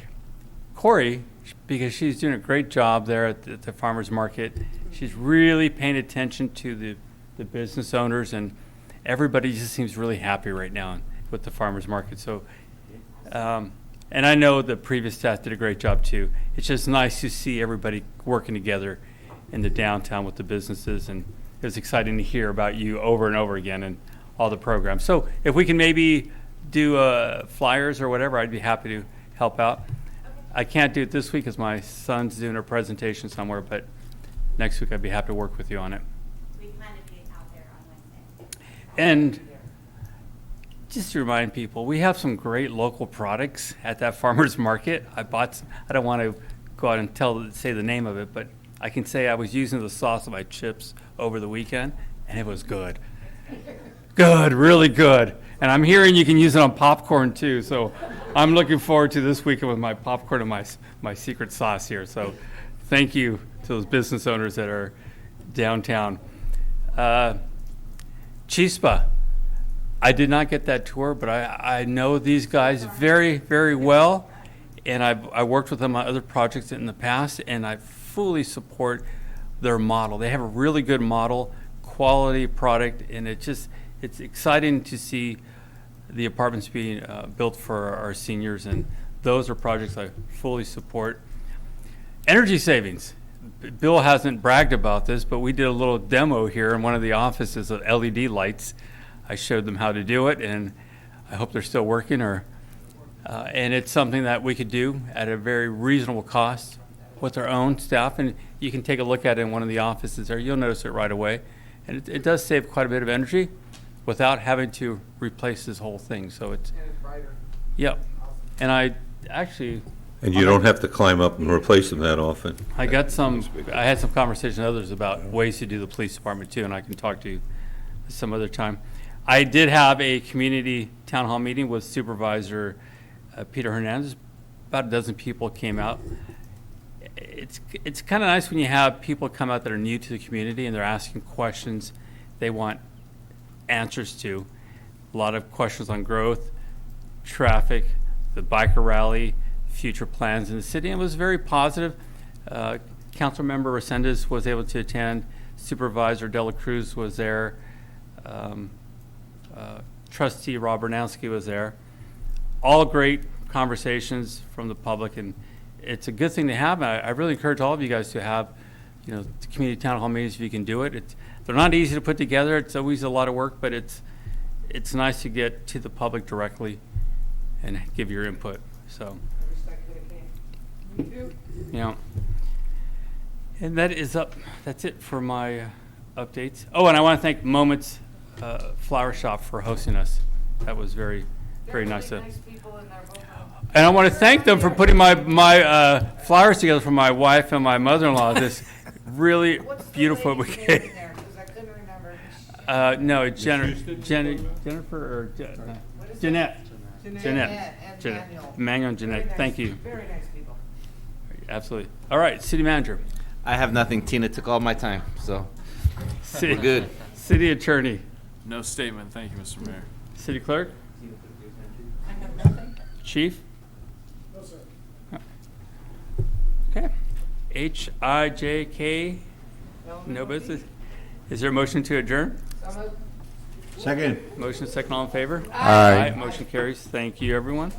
Corey. because she's doing a great job there at the farmer's market. She's really paying attention to the business owners, and everybody just seems really happy right now with the farmer's market. So, and I know the previous staff did a great job too. It's just nice to see everybody working together in the downtown with the businesses, and it was exciting to hear about you over and over again and all the programs. So if we can maybe do flyers or whatever, I'd be happy to help out. I can't do it this week because my son's doing a presentation somewhere, but next week I'd be happy to work with you on it. We plan to be out there on Wednesday. And just to remind people, we have some great local products at that farmer's market. I don't want to go out and say the name of it, but I can say I was using the sauce on my chips over the weekend, and it was good. Good, really good. And I'm hearing you can use it on popcorn too, so I'm looking forward to this weekend with my popcorn and my secret sauce here. So thank you to those business owners that are downtown. Chispa. I did not get that tour, but I know these guys very, very well, and I worked with them on other projects in the past, and I fully support their model. They have a really good model, quality product, and it's exciting to see the apartments being built for our seniors, and those are projects I fully support. Energy savings. Bill hasn't bragged about this, but we did a little demo here in one of the offices of LED lights. I showed them how to do it, and I hope they're still working. And it's something that we could do at a very reasonable cost with our own staff. And you can take a look at it in one of the offices there. You'll notice it right away. And it does save quite a bit of energy without having to replace this whole thing. So it's brighter. Yep. And I actually. And you don't have to climb up and replace them that often. I had some conversations with others about ways to do the police department too, and I can talk to you some other time. I did have a community town hall meeting with Supervisor Peter Hernandez. About a dozen people came out. It's kind of nice when you have people come out that are new to the community and they're asking questions they want answers to. A lot of questions on growth, traffic, the biker rally, future plans in the city, and it was very positive. Council member Resendez was able to attend. Supervisor Dela Cruz was there. Trustee Rob Bernowski was there. All great conversations from the public, and it's a good thing to have. I really encourage all of you guys to have, the community town hall meetings if you can do it. They're not easy to put together. It's always a lot of work, but it's nice to get to the public directly and give your input. So, and that is up. That's it for my updates. Oh, and I want to thank Moments Flower Shop for hosting us. That was very, very nice. And I want to thank them for putting my flowers together for my wife and my mother-in-law. This really beautiful bouquet. No, Jennifer or Jeanette. Manuel and Jeanette. Thank you. Very nice people. Absolutely. All right, City Manager. I have nothing. Tina took all my time, so we're good. City Attorney. No statement. Thank you, Mr. Mayor. City Clerk. Chief. No, sir. Okay. HIJK. No business. Is there a motion to adjourn? Second. Motion second, all in favor? Aye. Motion carries. Thank you, everyone.